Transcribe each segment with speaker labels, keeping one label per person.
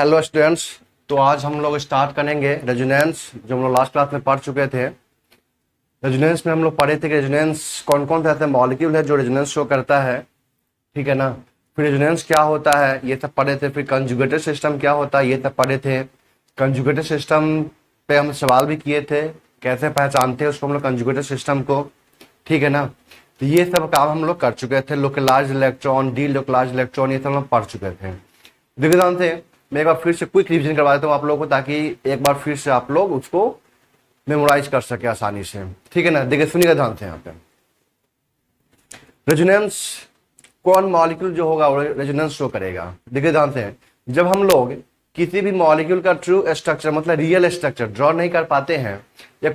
Speaker 1: Hello students. तो आज हम लोग स्टार्ट करेंगे रेजोनेंस, जो हम लोग लास्ट क्लास में पढ़ चुके थे। रेजोनेंस में हम लोग पढ़े थे कि रेजोनेंस कौन कौन से ऐसे मॉलिक्यूल है जो रेजोनेंस शो करता है, ठीक है ना। फिर रेजोनेंस क्या होता है ये सब पढ़े थे। फिर कंजुगेटेड सिस्टम क्या होता है ये सब पढ़े थे। कंजुगेटेड सिस्टम पे हम सवाल भी किए थे, कैसे पहचानते हैं उसको हम लोग कंजुगेटेड सिस्टम को, ठीक है ना। तो ये सब काम हम लोग कर चुके थे। Localised electron, D localised electron, ये सब हम लोग पढ़ चुके थे। देखिए ध्यान से, मैं एक बार फिर से क्विक रिवीजन करवा देता हूँ आप लोगों को, ताकि एक बार फिर से आप लोग उसको मेमोराइज कर सके आसानी से, ठीक है ना। देखिए सुनिएगा ध्यान से। यहाँ पे रेजोनेंस कौन मॉलिक्यूल जो होगा वो रेजोनेंस शो करेगा। देखिए ध्यान से, जब हम लोग किसी भी मॉलिक्यूल का ट्रू स्ट्रक्चर मतलब रियल स्ट्रक्चर ड्रॉ नहीं कर पाते हैं, या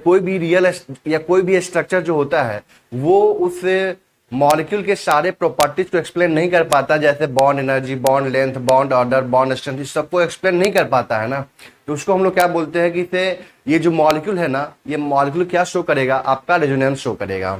Speaker 1: कोई भी स्ट्रक्चर जो होता है वो उस मॉलिक्यूल के सारे प्रॉपर्टीज को एक्सप्लेन नहीं कर पाता, जैसे bond energy, bond length, bond order, bond strength, सबको एक्सप्लेन नहीं कर पाता है ना। तो उसको हम लोग क्या बोलते हैं कि इसे ये जो मॉलिक्यूल है ना, ये मॉलिक्यूल क्या शो करेगा, आपका रेजोनेंस शो करेगा,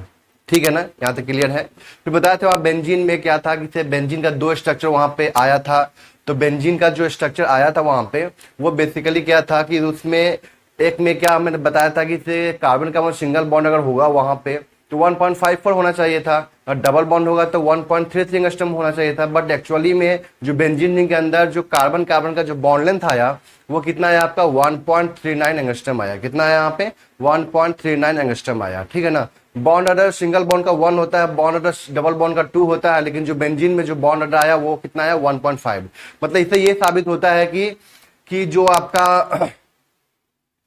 Speaker 1: ठीक है ना। यहाँ तक क्लियर है। फिर बताया था बेंजीन में क्या था कि बेंजीन का दो स्ट्रक्चर वहां पे आया था। तो बेंजीन का जो स्ट्रक्चर आया था वहां पे वो बेसिकली क्या था कि उसमें एक में क्या मैंने बताया था कि कार्बन का सिंगल बॉन्ड अगर होगा वहां पे तो 1.54 होना चाहिए था, और डबल बॉन्ड होगा तो 1.33 एंगस्ट्रॉम होना चाहिए था। बट एक्चुअली में जो बेंजीन रिंग के अंदर जो कार्बन कार्बन का जो बॉन्ड लेंथ आया वो कितना है आपका 1.39 एंगस्ट्रॉम आया। कितना है यहाँ पे 1.39 एंगस्ट्रॉम आया, ठीक है ना। बॉन्ड ऑर्डर सिंगल बॉन्ड का 1 होता है, बॉन्ड ऑर्डर डबल बॉन्ड का 2 होता है, लेकिन जो बेंजीन में जो बॉन्ड ऑर्डर आया वो कितना है 1.5। मतलब इससे ये साबित होता है कि जो आपका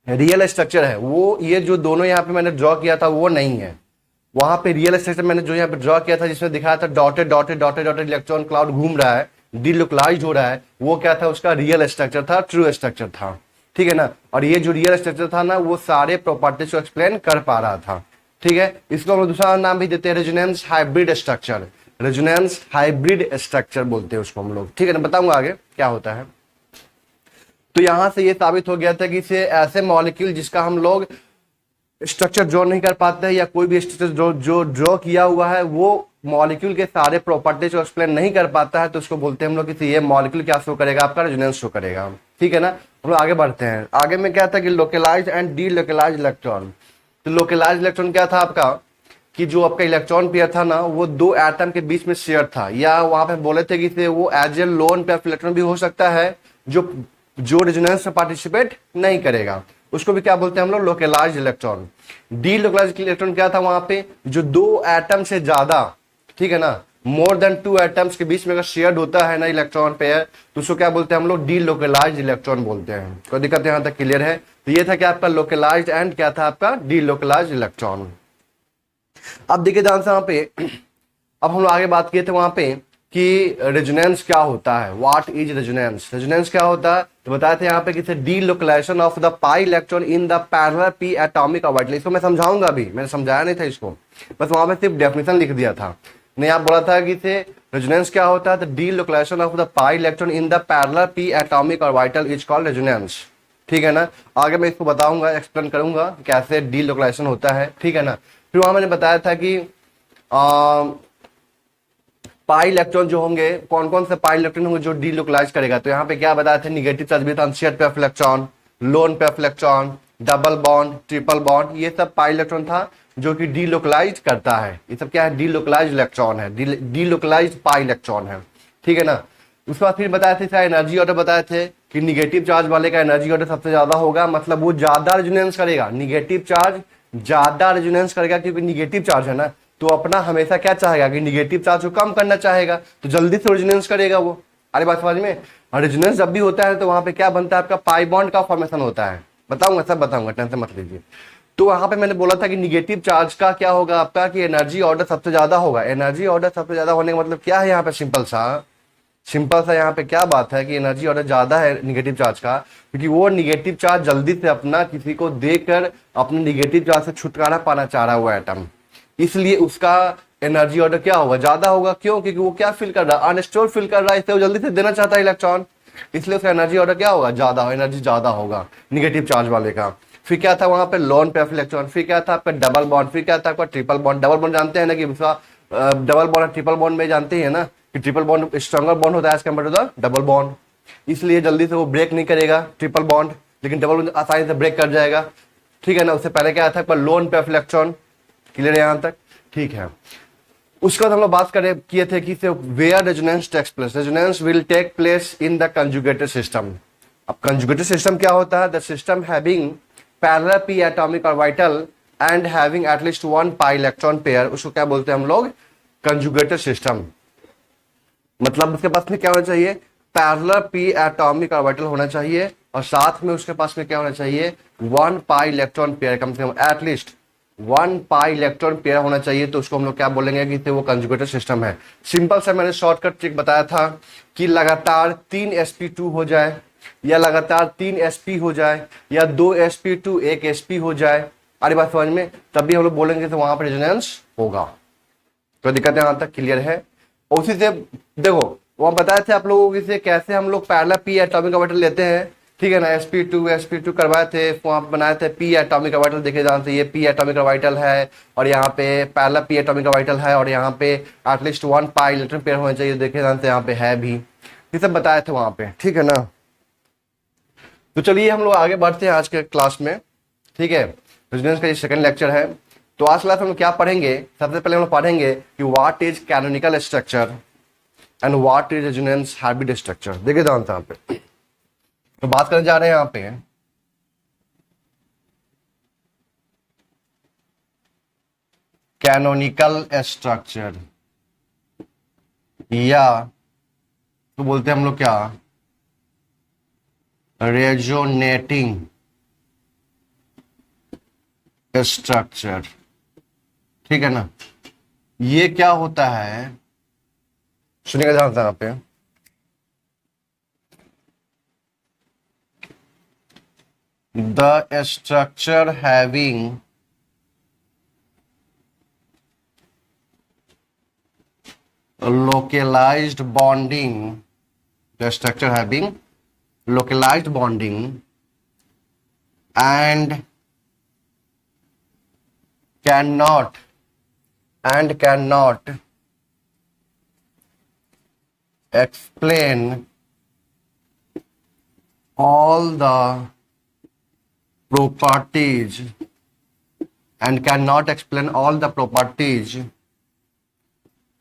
Speaker 1: रियल स्ट्रक्चर है वो ये जो दोनों यहाँ पे मैंने ड्रॉ किया था वो नहीं है। वहां पे रियल स्ट्रक्चर मैंने जो यहाँ पे ड्रॉ किया था जिसमें दिखाया था dotted dotted dotted dotted electron cloud घूम रहा है, डिलोकलाइज्ड हो रहा है, वो क्या था उसका रियल स्ट्रक्चर था, ट्रू स्ट्रक्चर था, ठीक है ना। और ये जो रियल स्ट्रक्चर था ना वो सारे प्रॉपर्टीज को एक्सप्लेन कर पा रहा था, ठीक है। इसको हम दूसरा नाम भी देते हैं resonance hybrid structure. Resonance hybrid structure बोलते हैं उसको हम लोग, ठीक है ना। बताऊंगा आगे क्या होता है। तो यहां से ये साबित हो गया था कि इसे ऐसे मॉलिक्यूल जिसका हम लोग स्ट्रक्चर ड्रॉ नहीं कर पाते हैं, या कोई भी स्ट्रक्चर जो ड्रॉ किया हुआ है वो मॉलिक्यूल के सारे प्रॉपर्टीज को एक्सप्लेन नहीं कर पाता है, तो उसको बोलते हैं हम लोग कि ये मॉलिक्यूल क्या शो करेगा, आपका रेजोनेंस शो करेगा, ठीक है ना। हम लोग आगे बढ़ते हैं। आगे में क्या था कि localized and D localised electron. तो लोकलाइज्ड इलेक्ट्रॉन क्या था आपका कि जो आपका इलेक्ट्रॉन पेयर था ना वो दो एटम के बीच में शेयर था, या वहां पे बोले थे कि वो as a lone pair electron भी हो सकता है जो रेजोनेंस में पार्टिसिपेट नहीं करेगा, उसको भी क्या बोलते हैं हम लोग localized electron. D localised electron क्या था वहां पे जो दो एटम से ज्यादा, ठीक है ना, मोर देन 2 एटम्स के बीच में अगर शेयर्ड होता है ना इलेक्ट्रॉन पेयर, तो उसको क्या बोलते हैं हम लोग डी लोकलाइज्ड इलेक्ट्रॉन बोलते हैं। कोई दिक्कत यहां तक क्लियर है। तो ये था क्या आपका लोकलाइज्ड एंड क्या था आपका डी लोकलाइज्ड इलेक्ट्रॉन। अब देखिए ध्यान से वहां पे, अब हम लोग आगे बात किए थे वहां पे कि रेजोनेंस क्या होता है, व्हाट इज रेजोनेंस। रेजोनेंस क्या होता है तो बताए थे यहाँ पे कि delocalization of the pi electron in the parallel P atomic orbital. इसको मैं समझाऊंगा, अभी मैंने समझाया नहीं था इसको, बस वहां पे सिर्फ डेफिनेशन लिख दिया था। नहीं आप बोला था कि रेजोनेंस क्या होता है, तो delocalization of the pi electron in the parallel P atomic orbital is called resonance, ठीक है ना। आगे मैं इसको बताऊंगा, एक्सप्लेन करूंगा कैसे डी लोकलाइजेशन होता है, ठीक है ना। फिर वहां मैंने बताया था कि पाई इलेक्ट्रॉन जो होंगे, कौन कौन से पाई इलेक्ट्रॉन होंगे जो डी लोकलाइज करेगा। तो यहाँ पे क्या बताया थे, निगेटिव चार्ज भी था, unshared pair electron, loan pair electron, double bond, triple bond, ये सब पाई इलेक्ट्रॉन था जो कि डी लोकलाइज करता है। ये सब क्या है, डी लोकलाइज इलेक्ट्रॉन है, डी लोकलाइज पाई इलेक्ट्रॉन है, ठीक है ना। उसके बाद फिर बताए थे इसका एनर्जी ऑर्डर बताए थे कि निगेटिव चार्ज वाले का एनर्जी ऑर्डर सबसे ज्यादा होगा, मतलब वो ज्यादा रेजोनेंस करेगा, निगेटिव चार्ज ज्यादा रेजोनेंस करेगा, क्योंकि निगेटिव चार्ज है ना, तो अपना हमेशा क्या चाहेगा कि निगेटिव चार्ज को कम करना चाहेगा, तो जल्दी से रेजोनेंस करेगा वो। अरे बात समझ में। और रेजोनेंस जब भी होता है तो वहां पे क्या बनता है आपका पाई बॉन्ड का फॉर्मेशन होता है। बताऊंगा, सब बताऊंगा, टेंशन मत लीजिए। तो वहां पे मैंने बोला था कि निगेटिव चार्ज का क्या होगा आपका कि एनर्जी ऑर्डर सबसे ज्यादा होगा। एनर्जी ऑर्डर सबसे ज्यादा होने का मतलब क्या है यहाँ पे, सिंपल सा यहाँ पे क्या बात है कि एनर्जी ऑर्डर ज्यादा है निगेटिव चार्ज का, क्योंकि वो निगेटिव चार्ज जल्दी से अपना किसी को देकर अपने निगेटिव चार्ज से छुटकारा पाना चाह रहा है वो एटम, इसलिए उसका एनर्जी ऑर्डर क्या होगा, ज्यादा होगा। क्यों, क्योंकि वो क्या फील कर रहा है, अनस्टोर फील कर रहा है, इसलिए वो जल्दी से देना चाहता है इलेक्ट्रॉन, इसलिए उसका एनर्जी ऑर्डर क्या होगा, ज्यादा, एनर्जी ज्यादा होगा निगेटिव चार्ज वाले का। फिर क्या था वहां पे लोन पेयर इलेक्ट्रॉन, फिर क्या था आपका डबल बॉन्ड, फिर क्या था आपका ट्रिपल बॉन्ड। डबल बॉन्ड जानते हैं ना कि उसका डबल बॉन्ड ट्रिपल बॉन्ड में जानते हैं ना कि ट्रिपल बॉन्ड स्ट्रॉन्गर बॉन्ड होता है as compare to the double bond, इसलिए जल्दी से वो ब्रेक नहीं करेगा ट्रिपल बॉन्ड, लेकिन डबल बॉन्ड आसानी से ब्रेक कर जाएगा। ठीक है ना, उससे पहले क्या था, पर लोन पे ऑफ इलेक्ट्रॉन। क्लियर है यहाँ तक? ठीक है। उसके बाद हम लोग बात करें किए थे कि where resonance takes place, resonance will take place in the conjugated system. अब कंजुगेटेड सिस्टम क्या होता है, the system having parallel P atomic orbital and having at least one pi electron pair, उसको क्या बोलते हैं हम लोग, कंजुगेटेड सिस्टम। मतलब उसके पास में क्या होना चाहिए, पैरेलल पी एटॉमिक ऑर्बिटल होना चाहिए, और साथ में उसके पास में क्या होना चाहिए, वन पाई इलेक्ट्रॉन पेयर, कम से कम at least one pi electron pair होना चाहिए। तो उसको हम लोग क्या बोलेंगे कि वो कंजुगेटेड सिस्टम है। सिंपल सा मैंने शॉर्टकट ट्रिक बताया था कि लगातार 3 sp2 हो जाए, या लगातार 3 sp हो जाए, या 2 sp2 1 sp हो जाए, अरे बात समझ में, तब भी हम लोग बोलेंगे तो वहां पर रेजोनेंस होगा। तो दिक्कत यहां तक क्लियर है। उसी से देखो वहां बताए थे आप लोगों को कैसे हम लोग पैरेलल पी एटॉमिक ऑर्बिटल लेते हैं। ठीक है ना, sp2 करवाए थे, वहां बनाए थे पी एटॉमिक ऑर्बिटल। देखे ध्यान से, ये पी एटॉमिक ऑर्बिटल है, और यहाँ पे पैरेलल पी एटॉमिक ऑर्बिटल है, और यहाँ पे at least one pi electron pair होना चाहिए। देखे ध्यान से, यहाँ पे है भी, ये सब बताए थे वहां पे। ठीक है ना, तो चलिए हम लोग आगे बढ़ते हैं आज के क्लास में। ठीक है, रेजोनेंस का ये सेकंड लेक्चर है। तो आज क्लास में हम क्या पढ़ेंगे, सबसे पहले हम लोग पढ़ेंगे कि what is canonical structure and what is resonance hybrid structure. देखिए ध्यान से यहाँ पे, तो बात करने जा रहे हैं यहाँ पे कैनोनिकल स्ट्रक्चर, या तो बोलते हैं हम लोग क्या, रेजोनेटिंग स्ट्रक्चर। ठीक है ना, ये क्या होता है, सुनिएगा ध्यान से यहाँ पे, the structure having localized bonding, the structure having localized bonding and cannot explain all the properties and cannot explain all the properties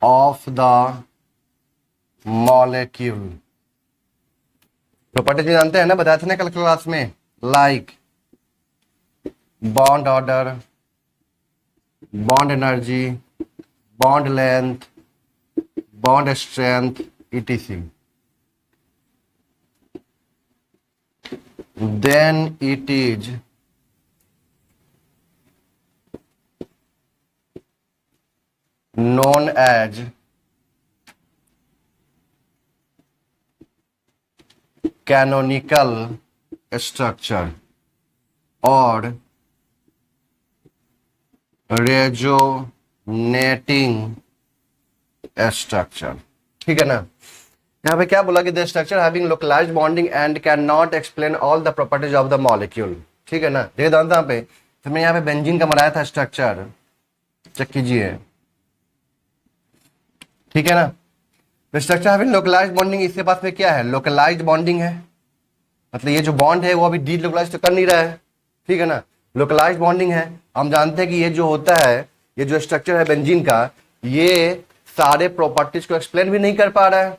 Speaker 1: of the molecule। Properties जानते हैं ना, बताए थे ना कल क्लास में, like bond order, bond energy, bond length, bond strength, etc. Then it is known as canonical structure or resonating structure। ठीक है ना, यहाँ पे क्या बोला कि the structure having localized bonding and can not explain all the properties of the molecule. ठीक है ना, देखिए ध्यान से यहाँ पे, तो मैं यहाँ पे बेंजीन का बनाया था स्ट्रक्चर, चेक कीजिए। ठीक है ना, the structure having localized bonding, इसके पास में क्या है, लोकलाइज्ड बॉन्डिंग है, मतलब ये जो बॉन्ड है वो अभी डी लोकलाइज तो कर नहीं रहा है। ठीक है ना, लोकलाइज्ड बॉन्डिंग है। हम जानते हैं कि ये जो होता है, ये जो स्ट्रक्चर है बेंजीन का, ये सारे प्रॉपर्टीज को एक्सप्लेन भी नहीं कर पा रहा है।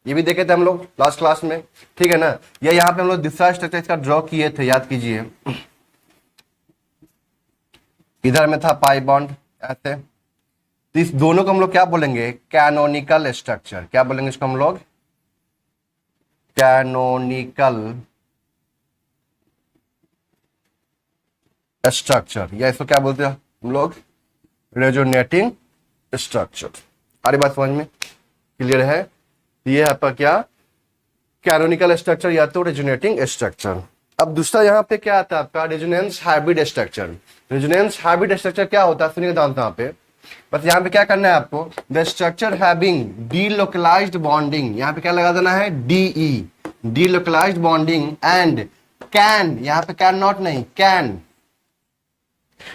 Speaker 1: ये भी देखे थे हम लोग लास्ट क्लास में। ठीक है ना, ये यहाँ पे हम लोग दूसरा स्ट्रक्चर इसका ड्रॉ किए थे, याद कीजिए। इधर में था पाई बॉन्ड ऐसे, तो इस दोनों को हम लोग क्या बोलेंगे, कैनोनिकल स्ट्रक्चर। क्या बोलेंगे इसको हम लोग, कैनोनिकल स्ट्रक्चर, या इसको क्या बोलते हैं हम लोग, रेजोनेटिंग स्ट्रक्चर। सारी बात समझ में क्लियर है। ये है आपका क्या, कैनोनिकल स्ट्रक्चर या तो रेजोनेटिंग स्ट्रक्चर। अब दूसरा यहाँ पे क्या आता है आपका, resonance hybrid structure. Resonance hybrid structure क्या होता है, सुनिए ध्यान से यहाँ पे, बस यहाँ पे क्या करना है आपको, the structure having delocalized bonding, यहाँ पे क्या लगा देना है, de, delocalized bonding, and can, यहाँ पे कैन नॉट नहीं, can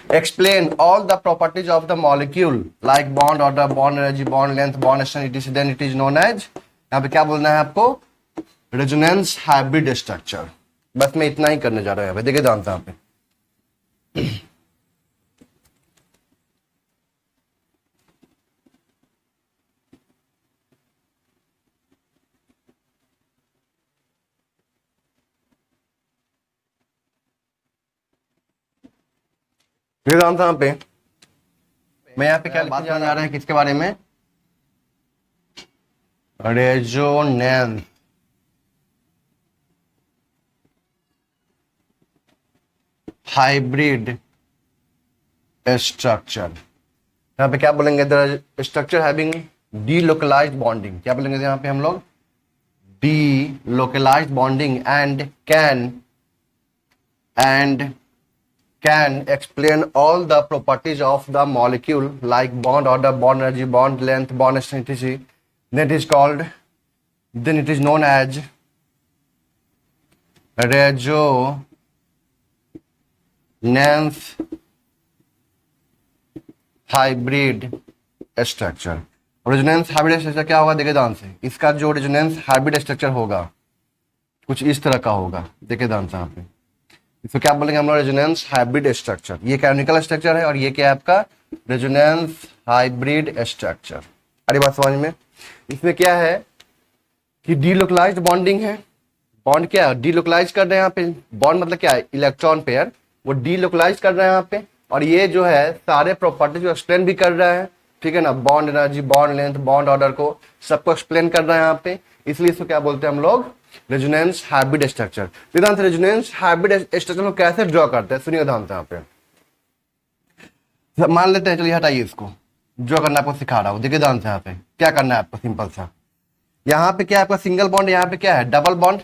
Speaker 1: explain all the properties of the molecule like bond order, bond energy, bond length, bond strength, etc. then it is known as, यहाँ पे क्या बोलना है आपको, रेजोनेंस हाइब्रिड स्ट्रक्चर। बस मैं इतना ही करने जा रहा हूं यहाँ पे, देखिए ध्यान से यहाँ पे। देखिए ध्यान से यहाँ पे, मैं यहाँ पे क्या बात करने जा रहा है, किसके बारे में? Resonance hybrid structure. यहाँ पे क्या बोलेंगे? The structure having delocalized bonding. क्या बोलेंगे यहाँ पे हम लोग? Delocalised bonding and can explain all the properties of the molecule like bond order, bond energy, bond length, bond affinity. Then it is known as resonance hybrid structure। Resonance hybrid structure क्या होगा? देखिए ध्यान से, इसका जो resonance hybrid structure होगा कुछ इस तरह का होगा। देखिए ध्यान से यहाँ पे, इसको क्या बोलेंगे हम लोग? Resonance hybrid structure. ये कैनोनिकल स्ट्रक्चर है और ये क्या है आपका? Resonance hybrid structure. अरे बात समझ में? इसमें क्या है कि डीलोकलाइज्ड बॉन्डिंग है। बॉन्ड क्या है? डीलोकलाइज कर रहे हैं यहाँ पे। बॉन्ड मतलब क्या है? इलेक्ट्रॉन पेयर, वो डीलोकलाइज कर रहे हैं यहाँ पे। और ये जो है सारे प्रॉपर्टीज को एक्सप्लेन भी कर रहा है, ठीक है ना? Bond energy, bond length, bond order को सबको एक्सप्लेन कर रहा है यहाँ पे। इसलिए इसको क्या बोलते हैं हम लोग? Resonance hybrid structure. ध्यान से, रेजोनेंस हाइब्रिड स्ट्रक्चर को कैसे ड्रॉ करते हैं सुनिए ध्यान से यहाँ पे। मान लेते हैं, चलिए हटाइए इसको, ड्रॉ करना आपको सिखा रहा हूँ। देखिए ध्यान से यहाँ पे क्या करना है आपको, सिंपल सा। यहाँ पे क्या है आपका? सिंगल बॉन्ड, यहाँ पे क्या है? डबल बॉन्ड,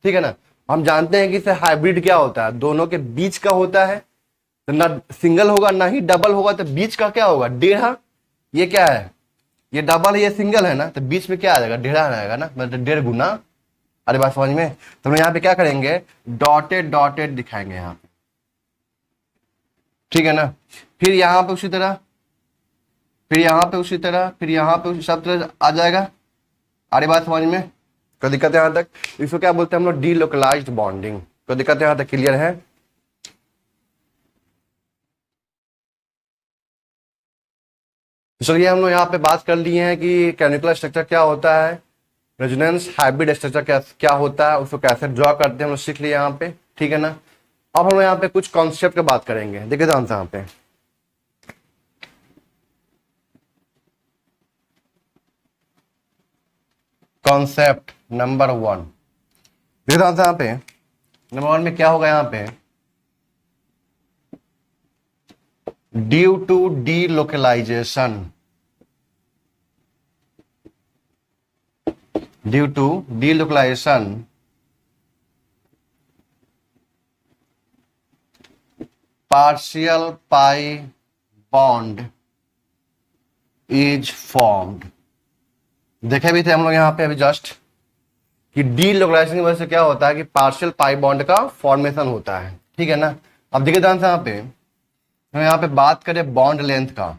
Speaker 1: ठीक है ना? हम जानते हैं कि इसे हाइब्रिड क्या होता है? दोनों के बीच का होता है, तो ना सिंगल होगा ना ही डबल होगा, तो बीच का क्या होगा? डेढ़ा। ये क्या है? ये डबल है, ये सिंगल है ना, तो बीच में क्या आ जाएगा? डेढ़ा आएगा ना, मतलब 1.5 गुना। अरे बात समझ में? तो हम यहाँ पे क्या करेंगे? डॉटेड डॉटेड दिखाएंगे यहाँ पे, ठीक है ना? फिर यहाँ पे उसी तरह, फिर यहाँ पे उसी तरह, फिर यहाँ पे सब तरह आ जाएगा। अरे बात समझ में? कोई दिक्कत है यहाँ तक? इसको क्या बोलते हैं हम लोग? Delocalised bonding. कोई दिक्कत है यहाँ तक? क्लियर है? चलिए हम लोग यहाँ पे बात कर लिए हैं कि केमिकल स्ट्रक्चर क्या होता है, रेजोनेंस हाइब्रिड स्ट्रक्चर क्या होता है, उसको कैसे ड्रॉ करते हैं हम लोग सीख लिए यहाँ पे, ठीक है ना? अब हम लोग यहाँ पे कुछ कॉन्सेप्ट की बात करेंगे। देखिए ध्यान से यहाँ पे, कॉन्सेप्ट नंबर 1। देखिए ध्यान से यहाँ पे, नंबर 1 में क्या होगा? यहाँ पे due to delocalization, due to delocalization partial pi bond is formed. देखे भी थे हम लोग यहाँ पे अभी जस्ट कि डीलोकलाइजेशन की वजह से क्या होता है कि पार्शियल पाई बॉन्ड का फॉर्मेशन होता है, ठीक है ना? अब देखिए ध्यान से यहाँ पे, हम यहाँ पे बात करें बॉन्ड लेंथ का,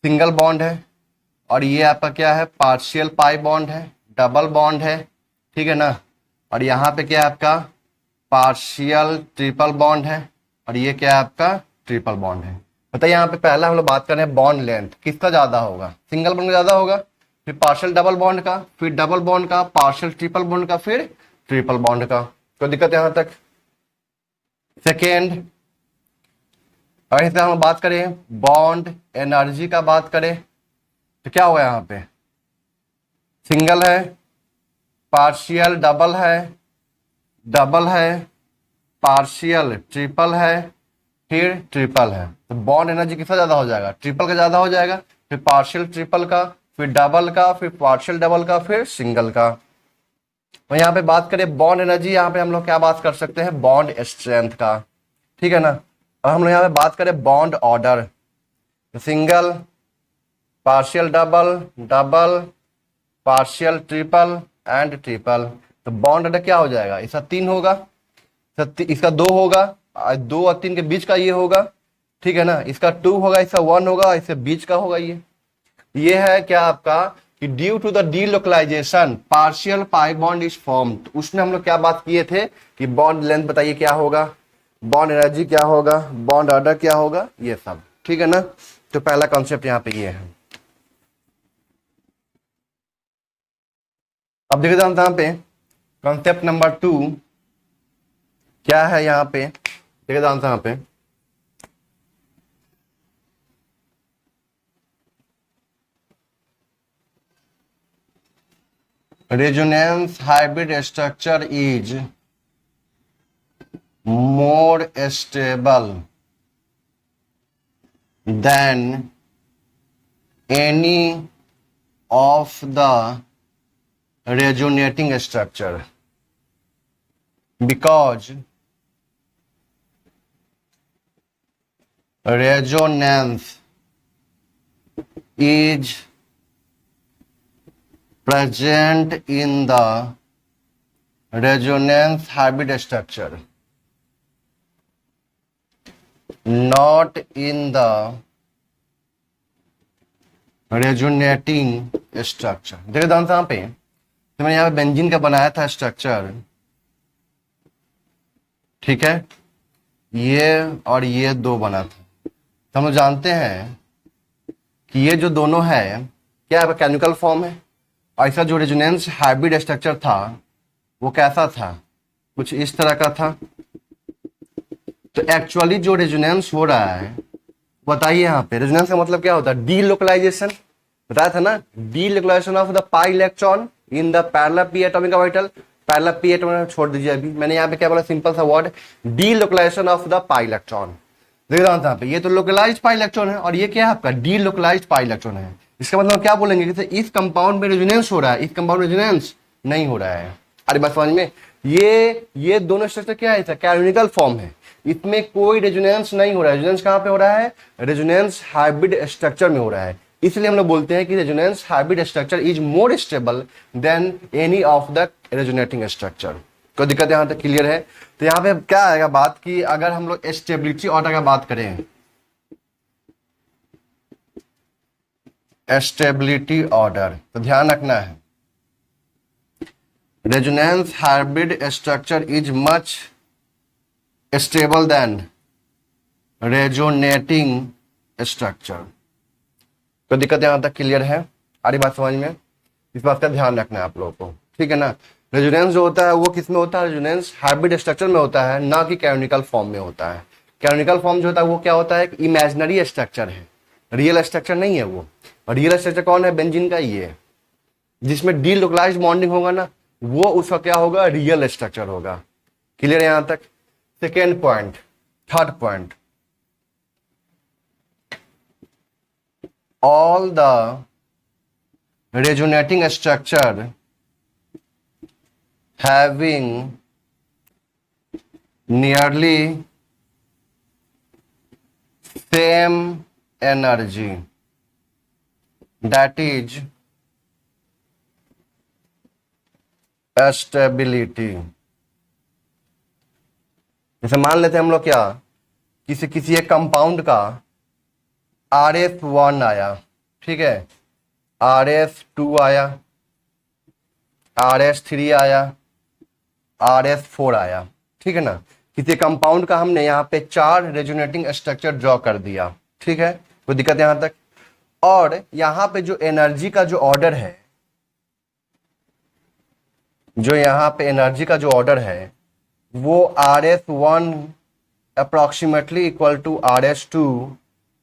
Speaker 1: सिंगल बॉन्ड है और ये आपका क्या है? पार्शियल पाई बॉन्ड है, डबल बॉन्ड है, ठीक है ना? और यहाँ पे क्या है आपका? पार्शियल ट्रिपल बॉन्ड है और ये क्या है आपका? ट्रिपल बॉन्ड है। बताइए यहाँ पे पहला हम लोग बात करें बॉन्ड लेंथ, किसका ज्यादा होगा? सिंगल बॉन्ड का ज्यादा होगा, फिर पार्शियल डबल बॉन्ड का, फिर डबल बॉन्ड का, पार्शियल ट्रिपल बॉन्ड का, फिर ट्रिपल बॉन्ड का। कोई दिक्कत है यहाँ तक? सेकेंड, अगर इसमें हम बात करें बॉन्ड एनर्जी का बात करें तो क्या होगा? यहाँ पे सिंगल है, पार्शियल डबल है, डबल है, पार्शियल ट्रिपल है, फिर ट्रिपल है। तो बॉन्ड एनर्जी किसका ज्यादा हो जाएगा? ट्रिपल का ज्यादा हो जाएगा, फिर पार्शियल ट्रिपल का, फिर डबल का, फिर पार्शियल डबल का, फिर सिंगल का। तो यहाँ पे बात करें बॉन्ड एनर्जी, यहाँ पे हम लोग क्या बात कर सकते हैं? बॉन्ड स्ट्रेंथ का, ठीक है ना? और हम लोग यहाँ पे बात करें bond order, single, partial double, double, partial triple and triple. तो बॉन्ड ऑर्डर क्या हो जाएगा? इसका 3 होगा, इसका 2 होगा, 2 और 3 के बीच का ये होगा, ठीक है ना? इसका 2 होगा, इसका 1 होगा, इसके बीच का होगा ये है क्या आपका? कि due to the delocalization partial pi bond is formed. उसमें हम लोग क्या बात किए थे कि बॉन्ड लेंथ बताइए क्या होगा, बॉन्ड एनर्जी क्या होगा, बॉन्ड ऑर्डर क्या होगा, ये सब। ठीक है ना। तो पहला कॉन्सेप्ट यहाँ पे ये है। अब देखिए यहाँ पे कॉन्सेप्ट नंबर 2 क्या है। यहाँ पे देखिए यहाँ पे resonance hybrid structure is more stable than any of the resonating structure because resonance is present in the resonance hybrid structure, not in the resonating structure। देखिए यहाँ पे तो मैंने यहाँ पे बेंजीन का बनाया था स्ट्रक्चर, ठीक है, ये और ये दो बना था। तो हम लोग जानते हैं कि ये जो दोनों है क्या है, केमिकल फॉर्म है। और इसका जो रेजोनेंस हाइब्रिड स्ट्रक्चर था वो कैसा था, कुछ इस तरह का था। तो एक्चुअली जो रेजोनेंस हो रहा है बताइए, यहाँ पे रेजोनेंस का मतलब क्या होता है, डीलोकलाइजेशन। बताया था ना, delocalization of the pi electron in the parallel P atomic orbital. Parallel P atomic छोड़ दीजिए, अभी मैंने यहाँ पे क्या बोला, सिंपल सा word, delocalization of the pi electron. देख रहा हूँ यहाँ पे ये तो लोकलाइज्ड पाई इलेक्ट्रॉन है और ये क्या है आपका, डीलोकलाइज्ड पाई इलेक्ट्रॉन है। इसका मतलब क्या बोलेंगे कि इस कंपाउंड में रेजोनेंस हो रहा है, इस कंपाउंड में रेजोनेंस नहीं हो रहा है। अरे बात समझ में, ये दोनों स्ट्रक्चर क्या है, कैनोनिकल फॉर्म है, इसमें कोई रेजोनेंस नहीं हो रहा है। रेजोनेंस कहाँ पे हो रहा है, रेजोनेंस हाइब्रिड स्ट्रक्चर में हो रहा है। इसलिए हम लोग बोलते हैं कि resonance hybrid structure is more stable than any of the resonating structure. कोई दिक्कत यहाँ तक क्लियर है। तो यहाँ पे क्या आएगा बात की, अगर हम लोग स्टेबिलिटी ऑर्डर का बात करें, स्टेबिलिटी ऑर्डर, तो ध्यान रखना है resonance hybrid structure is much stable then resonating structure. तो दिक्कत यहां तक क्लियर है, सारी बात समझ में, इस बात का ध्यान रखना है आप लोगों को, ठीक है ना। रेजोनेंस जो होता है वो किस में होता है, रेजोनेंस हाइब्रिड स्ट्रक्चर में होता है, ना कि कैनोनिकल फॉर्म में होता है। कैनोनिकल फॉर्म जो होता है वो क्या होता है, एक इमेजिनरी स्ट्रक्चर है, रियल स्ट्रक्चर नहीं है वो। और रियल स्ट्रक्चर कौन है, बेंजीन का ही है, जिसमें डीलोकलाइज्ड बॉन्डिंग होगा ना, वो उसका क्या होगा, रियल स्ट्रक्चर होगा। क्लियर है यहां तक। Second point, third point, all the resonating structure having nearly same energy, that is stability। जैसे मान लेते हैं हम लोग क्या, किसी एक कंपाउंड का RS1 आया, ठीक है, RS2 आया, RS3 आया, RS4 आया, ठीक है ना। किसी कंपाउंड का हमने यहाँ पे 4 रेजोनेटिंग स्ट्रक्चर ड्रॉ कर दिया, ठीक है, कोई दिक्कत यहाँ तक। और यहाँ पे जो एनर्जी का जो ऑर्डर है, जो यहाँ पे एनर्जी का जो ऑर्डर है वो RS1 approximately equal to RS2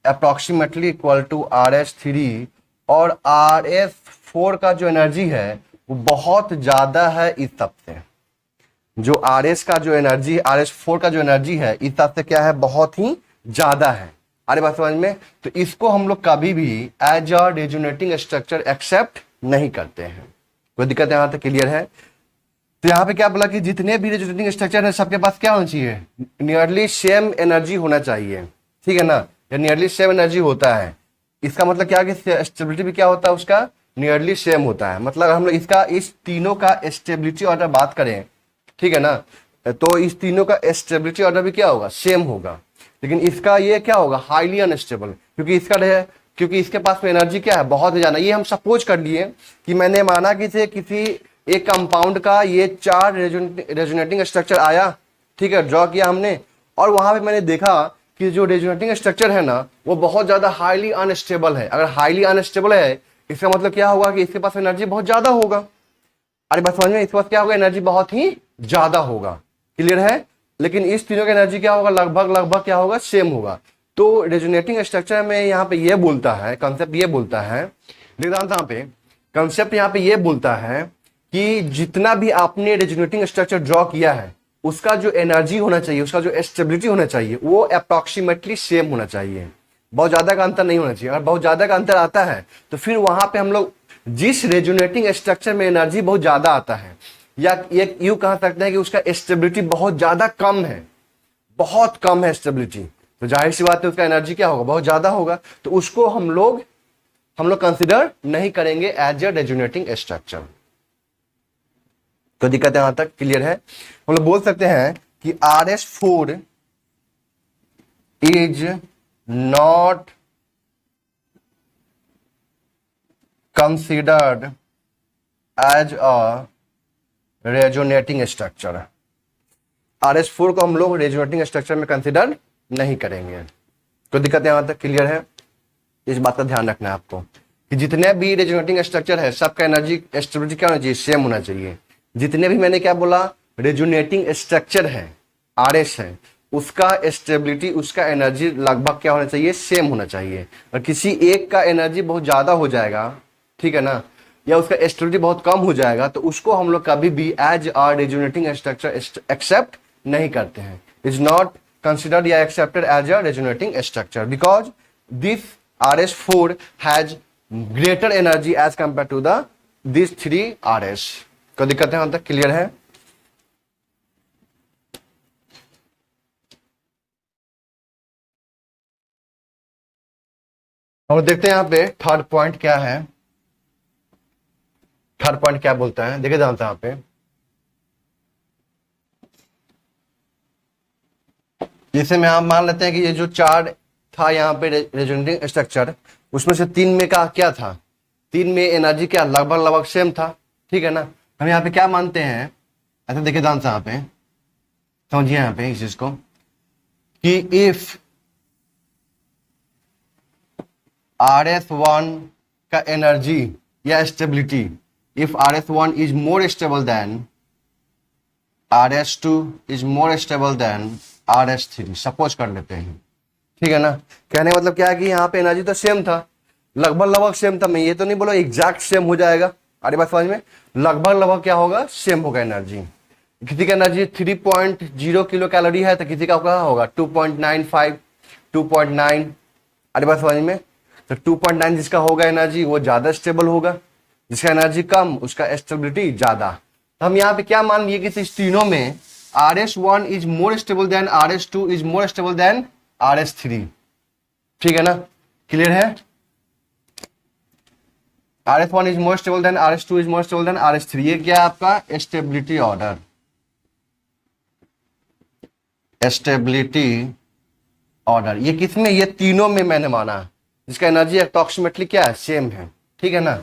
Speaker 1: approximately equal to RS3 और RS4 का जो एनर्जी है वो बहुत ज्यादा है इस सब से। जो RS का जो एनर्जी, RS4 का जो एनर्जी है इस सब से क्या है, बहुत ही ज्यादा है। अरे बात समझ में। तो इसको हम लोग कभी भी as a resonating structure accept नहीं करते हैं। कोई दिक्कत यहाँ तक क्लियर है। तो यहाँ पे क्या बोला कि जितने भी रेजोनेटिंग स्ट्रक्चर है सबके पास क्या होना चाहिए, नियरली सेम एनर्जी होना चाहिए, ठीक है ना। नियरली सेम एनर्जी होता है, इसका मतलब क्या कि स्टेबिलिटी भी क्या होता है उसका, नियरली सेम होता है। मतलब हम लोग इसका इस तीनों का स्टेबिलिटी ऑर्डर बात करें, ठीक है ना, तो इस तीनों का स्टेबिलिटी ऑर्डर भी क्या होगा, सेम होगा। लेकिन इसका ये क्या होगा, हाईली अनस्टेबल, क्योंकि इसका क्योंकि इसके पास में एनर्जी क्या है, बहुत ही ज्यादा। ये हम सपोज कर लिए कि मैंने माना कि से किसी एक कंपाउंड का ये 4 रेजोनेटिंग स्ट्रक्चर आया, ठीक है, ड्रॉ किया हमने, और वहां पे मैंने देखा कि जो रेजोनेटिंग स्ट्रक्चर है ना वो बहुत ज्यादा हाईली अनस्टेबल है। अगर हाईली अनस्टेबल है इसका मतलब क्या होगा कि इसके पास एनर्जी बहुत ज्यादा होगा। अरे बस समझ में, इसके पास क्या होगा, एनर्जी बहुत ही ज्यादा होगा। क्लियर है? लेकिन इस तीनों का एनर्जी क्या होगा, लगभग लगभग क्या होगा, सेम होगा। तो रेजोनेटिंग स्ट्रक्चर में यहाँ पे ये बोलता है, कंसेप्ट ये बोलता है, लिख रहा हूं यहाँ पे, कंसेप्ट यहाँ पे ये बोलता है कि जितना भी आपने रेजोनेटिंग स्ट्रक्चर ड्रॉ किया है उसका जो एनर्जी होना चाहिए, उसका जो स्टेबिलिटी होना चाहिए वो अप्रोक्सीमेटली सेम होना चाहिए। बहुत ज्यादा का अंतर नहीं होना चाहिए। अगर बहुत ज्यादा का अंतर आता है तो फिर वहां पे हम लोग जिस रेजोनेटिंग स्ट्रक्चर में एनर्जी बहुत ज्यादा आता है, या ये यूं कह सकते हैं कि उसका स्टेबिलिटी बहुत ज्यादा कम है, बहुत कम है स्टेबिलिटी, तो जाहिर सी बात है उसका एनर्जी क्या होगा, बहुत ज्यादा होगा। तो उसको हम लोग कंसिडर नहीं करेंगे एज ए रेजोनेटिंग स्ट्रक्चर। तो दिक्कत यहां तक क्लियर है? हम लोग बोल सकते हैं कि RS4 is not considered as a resonating structure. RS4 को हम लोग रेजोनेटिंग स्ट्रक्चर में कंसिडर नहीं करेंगे। तो दिक्कत यहां तक क्लियर है? इस बात का ध्यान रखना है आपको कि जितने भी रेजोनेटिंग स्ट्रक्चर है सबका एनर्जी स्टेबिलिटी क्या होना चाहिए, सेम होना चाहिए। जितने भी मैंने क्या बोला रेजोनेटिंग स्ट्रक्चर है, RS है, उसका स्टेबिलिटी, उसका एनर्जी लगभग क्या होना चाहिए, सेम होना चाहिए। और किसी एक का एनर्जी बहुत ज्यादा हो जाएगा, ठीक है ना, या उसका स्टेबिलिटी बहुत कम हो जाएगा, तो उसको हम लोग कभी भी as a resonating structure accept नहीं करते हैं। इज नॉट कंसिडर्ड या accepted as a resonating structure because this RS4 has greater energy as compare to the this 3 RS। कोई दिक्कत है? यहां तक क्लियर है? हम देखते हैं यहां पे थर्ड पॉइंट क्या है। थर्ड पॉइंट क्या बोलता है, देखिए जानते हैं यहां पे, जैसे में हम मान लेते हैं कि ये जो 4 था यहाँ पे रेजोनेटिंग स्ट्रक्चर, उसमें से 3 में का क्या था, 3 में एनर्जी क्या लगभग लगभग सेम था, ठीक है ना। हम यहाँ पे क्या मानते हैं, ऐसा देखिए ध्यान से, यहाँ पे समझिए यहाँ पे इस चीज को कि इफ RS1 का एनर्जी या stability, if RS1 is more stable then RS2 is more stable then RS3, suppose कर लेते हैं, ठीक है ना। कहने का मतलब क्या है कि यहाँ पे एनर्जी तो सेम था, लगभग लगभग सेम था। मैं ये तो नहीं बोला एग्जैक्ट सेम हो जाएगा, अरे बात समझ में, लगभग लगभग क्या होगा, सेम होगा एनर्जी। किसी का एनर्जी 3.0 किलो कैलोरी है तो किसी का क्या होगा 2.95, 2.9, अरे बात समझ में। तो 2.9 जिसका होगा एनर्जी वो ज्यादा स्टेबल होगा, जिसका एनर्जी कम उसका स्टेबिलिटी ज्यादा। तो हम यहाँ पे क्या मान लिए कि इस तीनों में RS1 is more stable then RS2 is more stable then RS3, ठीक है ना, क्लियर है। RS1 is more stable then RS2 is more stable then RS3, ये क्या है आपका स्टेबिलिटी ऑर्डर, स्टेबिलिटी ऑर्डर। ये किसमें, ये तीनों में मैंने माना जिसका एनर्जी अप्रोक्सीमेटली क्या है, सेम है, ठीक है ना।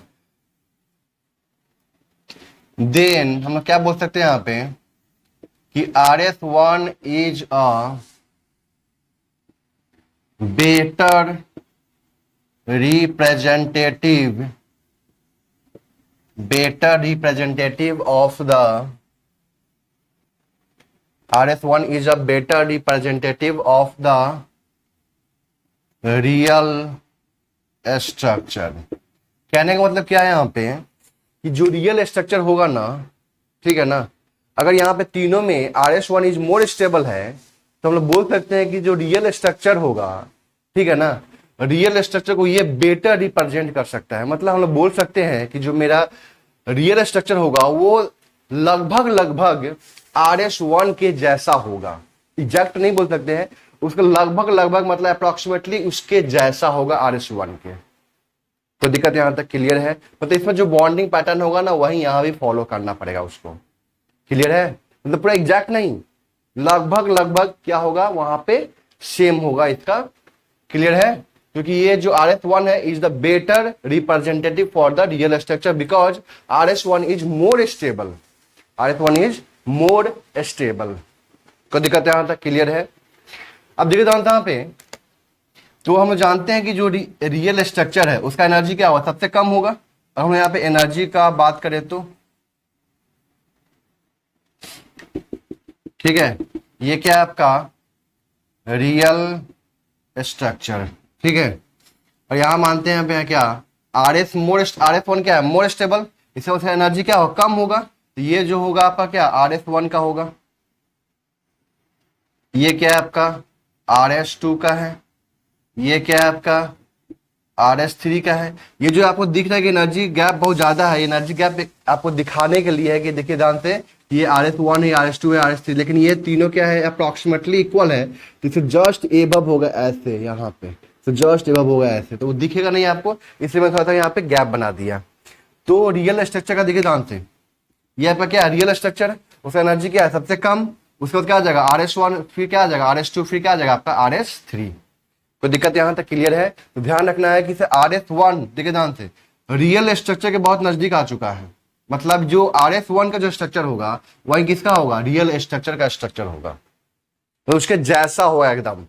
Speaker 1: देन हम क्या बोल सकते हैं यहाँ पे कि RS1 is a better representative of the RS1 is a better representative of the real structure। कहने का मतलब क्या है यहाँ पे कि जो रियल स्ट्रक्चर होगा ना, ठीक है ना, अगर यहाँ पे तीनों में RS1 इज मोर स्टेबल है तो हम लोग बोल सकते हैं कि जो रियल स्ट्रक्चर होगा, ठीक है ना, रियल स्ट्रक्चर को ये बेटर रिप्रेजेंट कर सकता है। मतलब हम लोग बोल सकते हैं कि जो मेरा रियल स्ट्रक्चर होगा वो लगभग लगभग RS1 के जैसा होगा, एग्जैक्ट नहीं बोल सकते हैं, उसका लगभग लगभग मतलब अप्रोक्सीमेटली उसके जैसा होगा RS1 के। तो दिक्कत यहां तक क्लियर है? मतलब इसमें जो बॉन्डिंग पैटर्न होगा ना वही यहां भी फॉलो करना पड़ेगा उसको, क्लियर है। मतलब पूरा एग्जैक्ट नहीं, लगभग लगभग क्या होगा वहां पे सेम होगा इसका, क्लियर है। क्योंकि ये जो RS1 है is the better representative for the real structure because RS1 is more stable. RS1 is more stable. कोई दिक्कत यहां तक क्लियर है? अब देखिए यहां पे तो हम जानते हैं कि जो रियल स्ट्रक्चर है उसका एनर्जी क्या होगा, सबसे कम होगा। अब हम यहाँ पे एनर्जी का बात करें तो ठीक है, ये क्या है आपका रियल स्ट्रक्चर, ठीक है। और यहां मानते हैं पे क्या RS1 क्या है मोर स्टेबल, इससे उसका एनर्जी क्या होगा कम होगा। तो ये जो होगा आपका क्या RS1 का होगा, ये क्या है आपका RS2 का है, ये क्या है आपका RS3 का है। ये जो आपको दिख रहा है कि एनर्जी गैप बहुत ज्यादा है, एनर्जी गैप आपको दिखाने के लिए है कि देखिए ध्यान से ये RS1 है, RS2 है, RS3, लेकिन ये तीनों क्या है अप्रोक्सीमेटली इक्वल है। तो इसे जस्ट एबव होगा ऐसे, यहाँ पे तो जस्ट एबव होगा ऐसे, तो वो दिखेगा नहीं आपको, इसलिए मैं थोड़ा सा यहाँ पे गैप बना दिया। तो रियल स्ट्रक्चर का देखिए ध्यान से, ये आपका क्या रियल स्ट्रक्चर है, उसका एनर्जी क्या है सबसे कम, उसके बाद क्या आ जाएगा RS1, फिर क्या आ जाएगा RS2, फिर क्या आ जाएगा आपका RS3। तो दिक्कत यहां तक क्लियर है? तो ध्यान रखना है कि RS1 देखिए ध्यान से रियल स्ट्रक्चर के बहुत नजदीक आ चुका है। मतलब जो RS1 का जो स्ट्रक्चर होगा वही किसका होगा रियल स्ट्रक्चर का स्ट्रक्चर होगा, तो उसके जैसा होगा एकदम,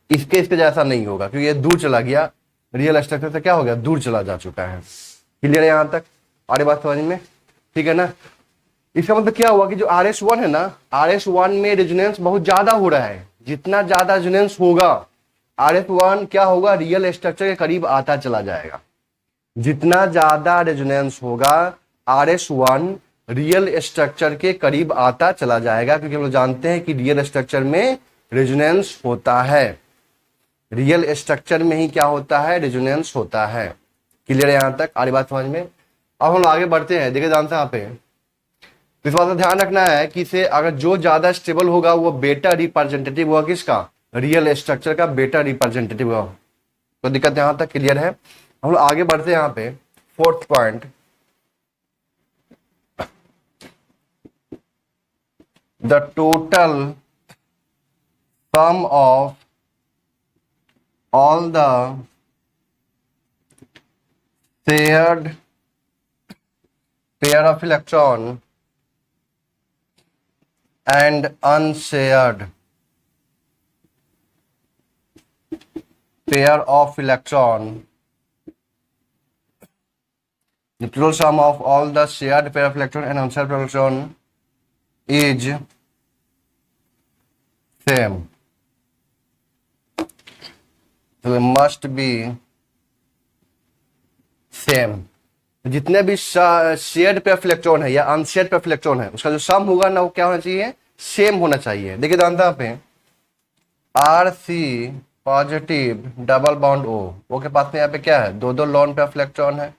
Speaker 1: इसके जैसा नहीं होगा, क्योंकि ये दूर चला गया रियल स्ट्रक्चर से, क्या हो गया दूर चला जा चुका है। क्लियर है यहां तक? आगे बात समझ में, ठीक है ना। इसका मतलब क्या हुआ कि जो RS1 है ना, RS1 में रेजोनेंस बहुत ज्यादा हो रहा है। जितना ज्यादा रेजोनेंस होगा RS1 क्या होगा रियल स्ट्रक्चर के करीब आता चला जाएगा। जितना ज्यादा रेजोनेंस होगा RS1 रियल स्ट्रक्चर के करीब आता चला जाएगा, क्योंकि हम लोग जानते हैं कि रियल स्ट्रक्चर में रेजोनेंस होता है, रियल स्ट्रक्चर में ही क्या होता है रेजोनेंस होता है। क्लियर है यहां तक? आगे बात समझ में। अब हम आगे बढ़ते हैं, देखिए जानते हैं यहाँ पे इस बात का ध्यान रखना है कि इसे अगर जो ज्यादा स्टेबल होगा वो बेटा रिप्रेजेंटेटिव होगा, किसका रियल स्ट्रक्चर का बेटा रिप्रेजेंटेटिव होगा। तो दिक्कत यहां तक क्लियर है? हम लोग आगे बढ़ते हैं यहाँ पे fourth point, the total sum of all the shared pair of electron and unshared pair of electron, the total sum of all the shared pair of electron and unshared pair of electron is same, so it must be same। जितने भी shared पे electron है या unshared पे electron है उसका जो सम होगा ना वो क्या होना चाहिए सेम होना चाहिए। देखिए जानता पे RC positive double bond O के पास में यहाँ पे क्या है दो लोन पे इलेक्ट्रॉन है,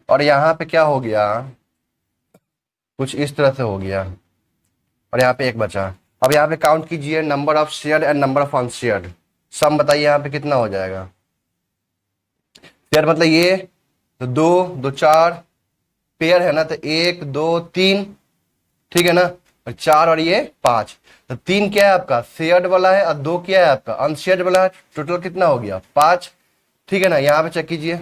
Speaker 1: और यहाँ पे क्या हो गया कुछ इस तरह से हो गया, और यहाँ पे एक बचा। अब यहाँ पे काउंट कीजिए number of shared and number of unshared, sum बताइए यहाँ पे कितना हो जाएगा। शेयर मतलब ये तो दो चार पेयर है ना, तो 1 2 3, ठीक है ना, और 4 और ये 5, तो 3 क्या है आपका शेयर्ड वाला है और 2 क्या है आपका अनशेयर्ड वाला है। टोटल कितना हो गया 5, ठीक है ना। यहाँ पे चेक कीजिए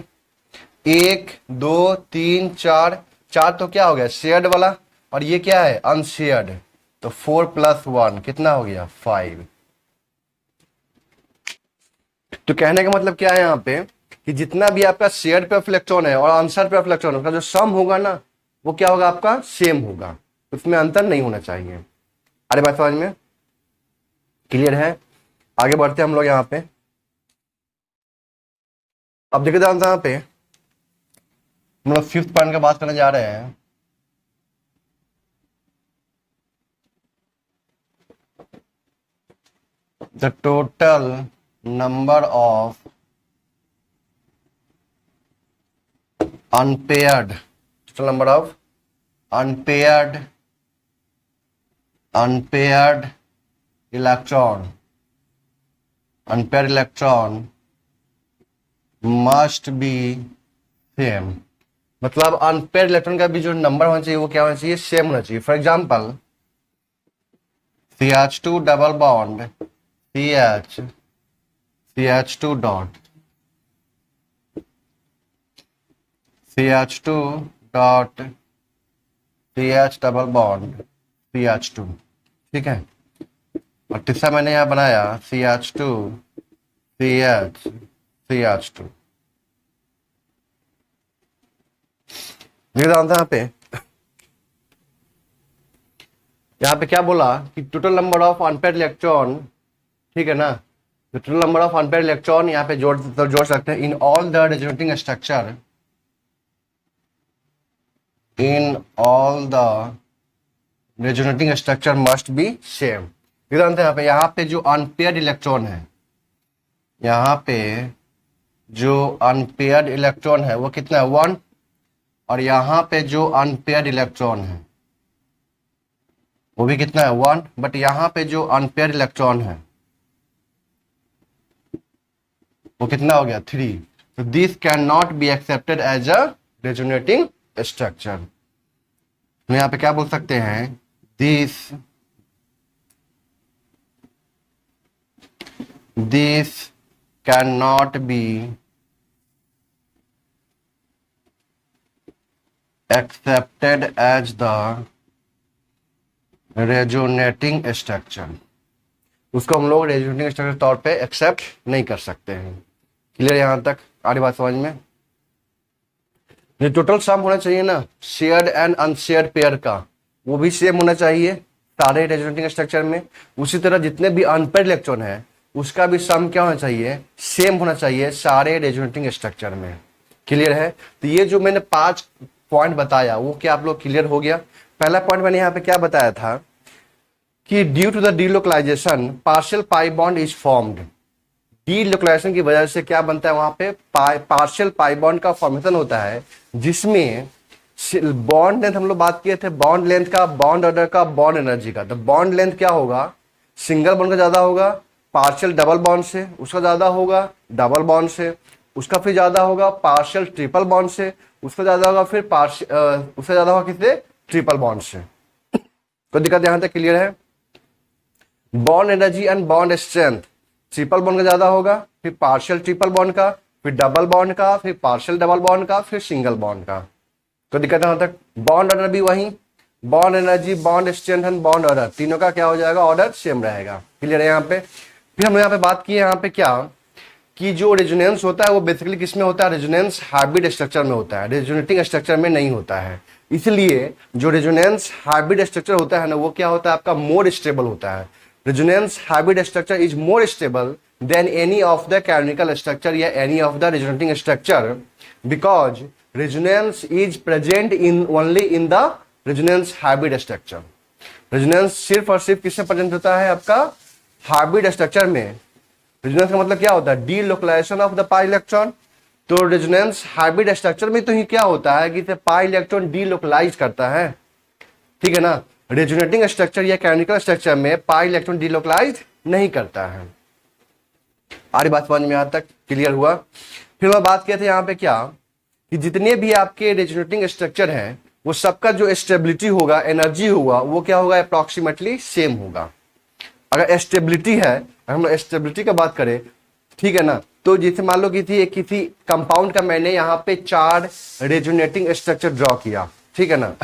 Speaker 1: 1 2 3 4, 4 तो क्या हो गया शेयर्ड वाला और ये क्या है अनशेयर्ड, तो 4 + 1 कितना हो गया 5। तो कहने का मतलब क्या है यहाँ पे कि जितना भी आपका शेयर्ड पे इलेक्ट्रॉन है और आंसर पे इलेक्ट्रॉन उसका जो सम होगा ना वो क्या होगा आपका सेम होगा, उसमें अंतर नहीं होना चाहिए। अरे बात समझ में क्लियर है? आगे बढ़ते हैं हम लोग यहाँ पे। अब देखिए यहाँ पे हम लोग 5th पॉइंट का बात करने जा रहे हैं। The total number of unpaired, total number of unpaired electron must be same। मतलब अनपेयर इलेक्ट्रॉन का भी जो नंबर होना चाहिए वो क्या होना चाहिए सेम होना चाहिए। For example CH2 double bond CH CH2 dot CH2 dot CH double bond CH2, ठीक है। और तीसरा मैंने यहां बनाया CH2 CH CH2। यहाँ पे क्या बोला कि total number of unpaired electron, ठीक है ना, तो total number of unpaired electron यहाँ पे जोड़ सकते हैं in all the resonating structure, in all the resonating structure must be same. यहाँ पे जो अनपेयर्ड इलेक्ट्रॉन है, यहाँ पे जो अनपेयर्ड इलेक्ट्रॉन है वो कितना है 1, और यहाँ पे जो अनपेयर्ड इलेक्ट्रॉन है वो भी कितना है 1, बट यहाँ पे जो अनपेयर्ड इलेक्ट्रॉन है वो कितना हो गया 3। तो this can not be accepted as a resonating structure. तो यहाँ पे क्या बोल सकते हैं, this can not be accepted as the resonating structure। उसको हम लोग रेजोनेटिंग स्ट्रक्चर तौर पे एक्सेप्ट नहीं कर सकते हैं। क्लियर यहां तक, आगे बात समझ में। जो टोटल सम होना चाहिए ना शेयर्ड एंड अनशेयर्ड पेयर का, वो भी सेम होना चाहिए सारे रेजोनेटिंग स्ट्रक्चर में। उसी तरह जितने भी अनपेयर्ड इलेक्ट्रॉन है उसका भी सम क्या होना चाहिए, सेम होना चाहिए सारे रेजोनेटिंग स्ट्रक्चर में। क्लियर है। तो ये जो मैंने 5 पॉइंट बताया वो क्या आप लोग क्लियर हो गया। पहला पॉइंट मैंने यहाँ पे क्या बताया था कि due to the delocalization partial pi bond is formed. Delocalization की वजह से क्या बनता है, वहां पे पार्शियल पाई बॉन्ड का फॉर्मेशन होता है, जिसमें बॉन्ड लेंथ हम लोग बात किए थे, बॉन्ड लेंथ का, बॉन्ड ऑर्डर का, बॉन्ड एनर्जी का। तो बॉन्ड लेंथ क्या होगा, सिंगल बॉन्ड का ज्यादा होगा, पार्शियल डबल बॉन्ड से उसका ज्यादा होगा, डबल बॉन्ड से उसका फिर ज्यादा होगा, पार्शियल ट्रिपल बॉन्ड से उसका ज्यादा होगा, फिर उससे ज्यादा होगा किससे, ट्रिपल बॉन्ड से। कोई दिक्कत यहां तक क्लियर है। Bond energy and bond strength, triple bond का ज्यादा होगा, फिर पार्शियल ट्रिपल बॉन्ड का, फिर डबल बॉन्ड का, फिर पार्शियल डबल बॉन्ड का, फिर सिंगल बॉन्ड का। तो दिक्कत यहां तक। बॉन्ड ऑर्डर भी वही, bond energy, bond strength and bond order, तीनों का क्या हो जाएगा, ऑर्डर सेम रहेगा। क्लियर है यहाँ पे। फिर हम यहाँ पे बात की यहाँ पे क्या कि जो रेजोनेंस होता है वो बेसिकली किसमें होता है, रेजोनेंस हाइब्रिड स्ट्रक्चर में होता है, रेजोनेटिंग स्ट्रक्चर में नहीं होता है। इसलिए जो रेजोनेंस हाइब्रिड स्ट्रक्चर होता है ना वो क्या होता है, आपका मोर स्टेबल होता है। Resonance hybrid structure is more stable than any of the canonical structure या any of the resonating structure, because resonance is present in only in the resonance hybrid structure. Resonance सिर्फ और सिर्फ किसमें प्रेजेंट होता है, आपका हाइब्रिड स्ट्रक्चर में। Resonance का मतलब क्या होता है, delocalization of the pi electron. तो रेजोनेंस हाइब्रिड स्ट्रक्चर में तो ही क्या होता है कि पाई इलेक्ट्रॉन डीलोकलाइज करता है, ठीक है ना। रेजोनेटिंग स्ट्रक्चर या कैनोनिकल स्ट्रक्चर में पाई इलेक्ट्रॉन डीलोकलाइज नहीं करता है। आरी बात समझ में यहाँ तक क्लियर हुआ। फिर मैं बात किया था यहाँ पे क्या कि जितने भी आपके रेजोनेटिंग स्ट्रक्चर हैं वो सबका जो स्टेबिलिटी होगा, एनर्जी होगा, वो क्या होगा, अप्रोक्सीमेटली सेम होगा। अगर स्टेबिलिटी है, अगर हम लोग स्टेबिलिटी का बात करें, ठीक है ना, तो जैसे मान लो किसी कंपाउंड का मैंने यहाँ पे 4 रेजोनेटिंग स्ट्रक्चर ड्रॉ किया, ठीक है ना,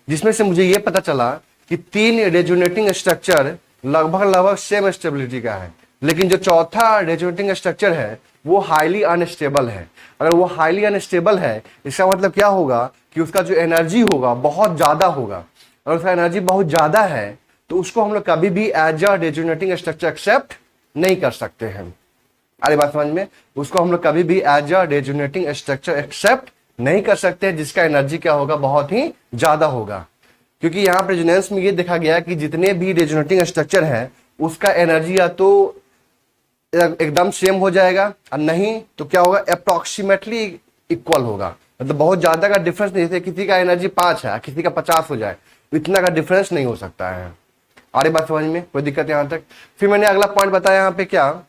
Speaker 1: जिसमें से मुझे ये पता चला कि 3 रेजोनेटिंग स्ट्रक्चर लगभग सेम स्टेबिलिटी का है, लेकिन जो चौथा रेजोनेटिंग स्ट्रक्चर है वो हाईली अनस्टेबल है। अगर वो हाईली अनस्टेबल है इसका मतलब क्या होगा कि उसका जो एनर्जी होगा बहुत ज्यादा होगा। अगर उसका एनर्जी बहुत ज्यादा है तो उसको हम लोग कभी भी as a resonating structure accept नहीं कर सकते हैं। अरे बात समझ में, उसको हम लोग कभी भी as a resonating structure accept नहीं कर सकते हैं जिसका एनर्जी क्या होगा, बहुत ही ज्यादा होगा। क्योंकि यहाँ पर रेजोनेंस में ये देखा गया कि जितने भी रेजोनेटिंग स्ट्रक्चर है उसका एनर्जी या तो एकदम सेम हो जाएगा और नहीं तो क्या होगा, अप्रोक्सीमेटली इक्वल होगा। मतलब बहुत ज्यादा का डिफरेंस नहीं, जैसे किसी का एनर्जी 5 है किसी का 50 हो जाए, इतना का डिफरेंस नहीं हो सकता है। आगे बात समझ में, कोई दिक्कत यहां तक। फिर मैंने अगला पॉइंट बताया यहाँ पे क्या,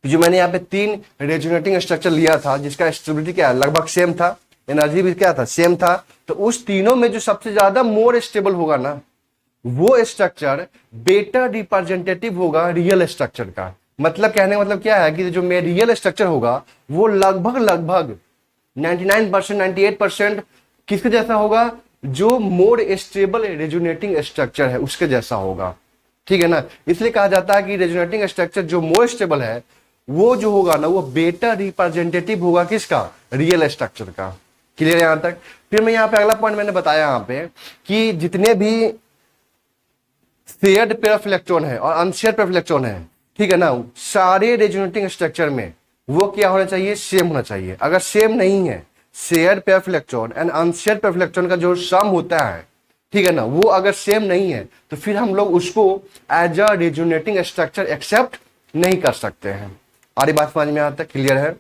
Speaker 1: जो मैंने यहाँ पे 3 रेजोनेटिंग स्ट्रक्चर लिया था जिसका स्टेबिलिटी क्या है, लगभग सेम था, एनर्जी भी क्या था, सेम था। तो उस तीनों में जो सबसे ज्यादा मोर स्टेबल होगा ना वो स्ट्रक्चर बेटर रिप्रेजेंटेटिव होगा रियल स्ट्रक्चर का। मतलब कहने का मतलब क्या है कि जो मेरा रियल स्ट्रक्चर होगा वो लगभग लगभग 99% 98% किसके जैसा होगा, जो मोर स्टेबल रेजोनेटिंग स्ट्रक्चर है उसके जैसा होगा, ठीक है ना। इसलिए कहा जाता है कि रेजोनेटिंग स्ट्रक्चर जो मोर स्टेबल है वो जो होगा ना वो बेटर रिप्रेजेंटेटिव होगा किसका, रियल स्ट्रक्चर का। क्लियर है यहां तक। फिर मैं यहां पे अगला पॉइंट मैंने बताया यहां पे कि जितने भी शेयर्ड पेयर ऑफ इलेक्ट्रॉन है और अनशेयर्ड पेयर ऑफ इलेक्ट्रॉन है, ठीक है ना, सारे रेजोनेटिंग स्ट्रक्चर में वो क्या होना चाहिए, सेम होना चाहिए। अगर सेम नहीं है, share pair of electron and unshare pair of electron का जो सम होता है, ठीक है ना, वो अगर सेम नहीं है तो फिर हम लोग उसको as a resonating structure accept नहीं कर सकते हैं। आरी बात समझ में आता है, क्लियर है।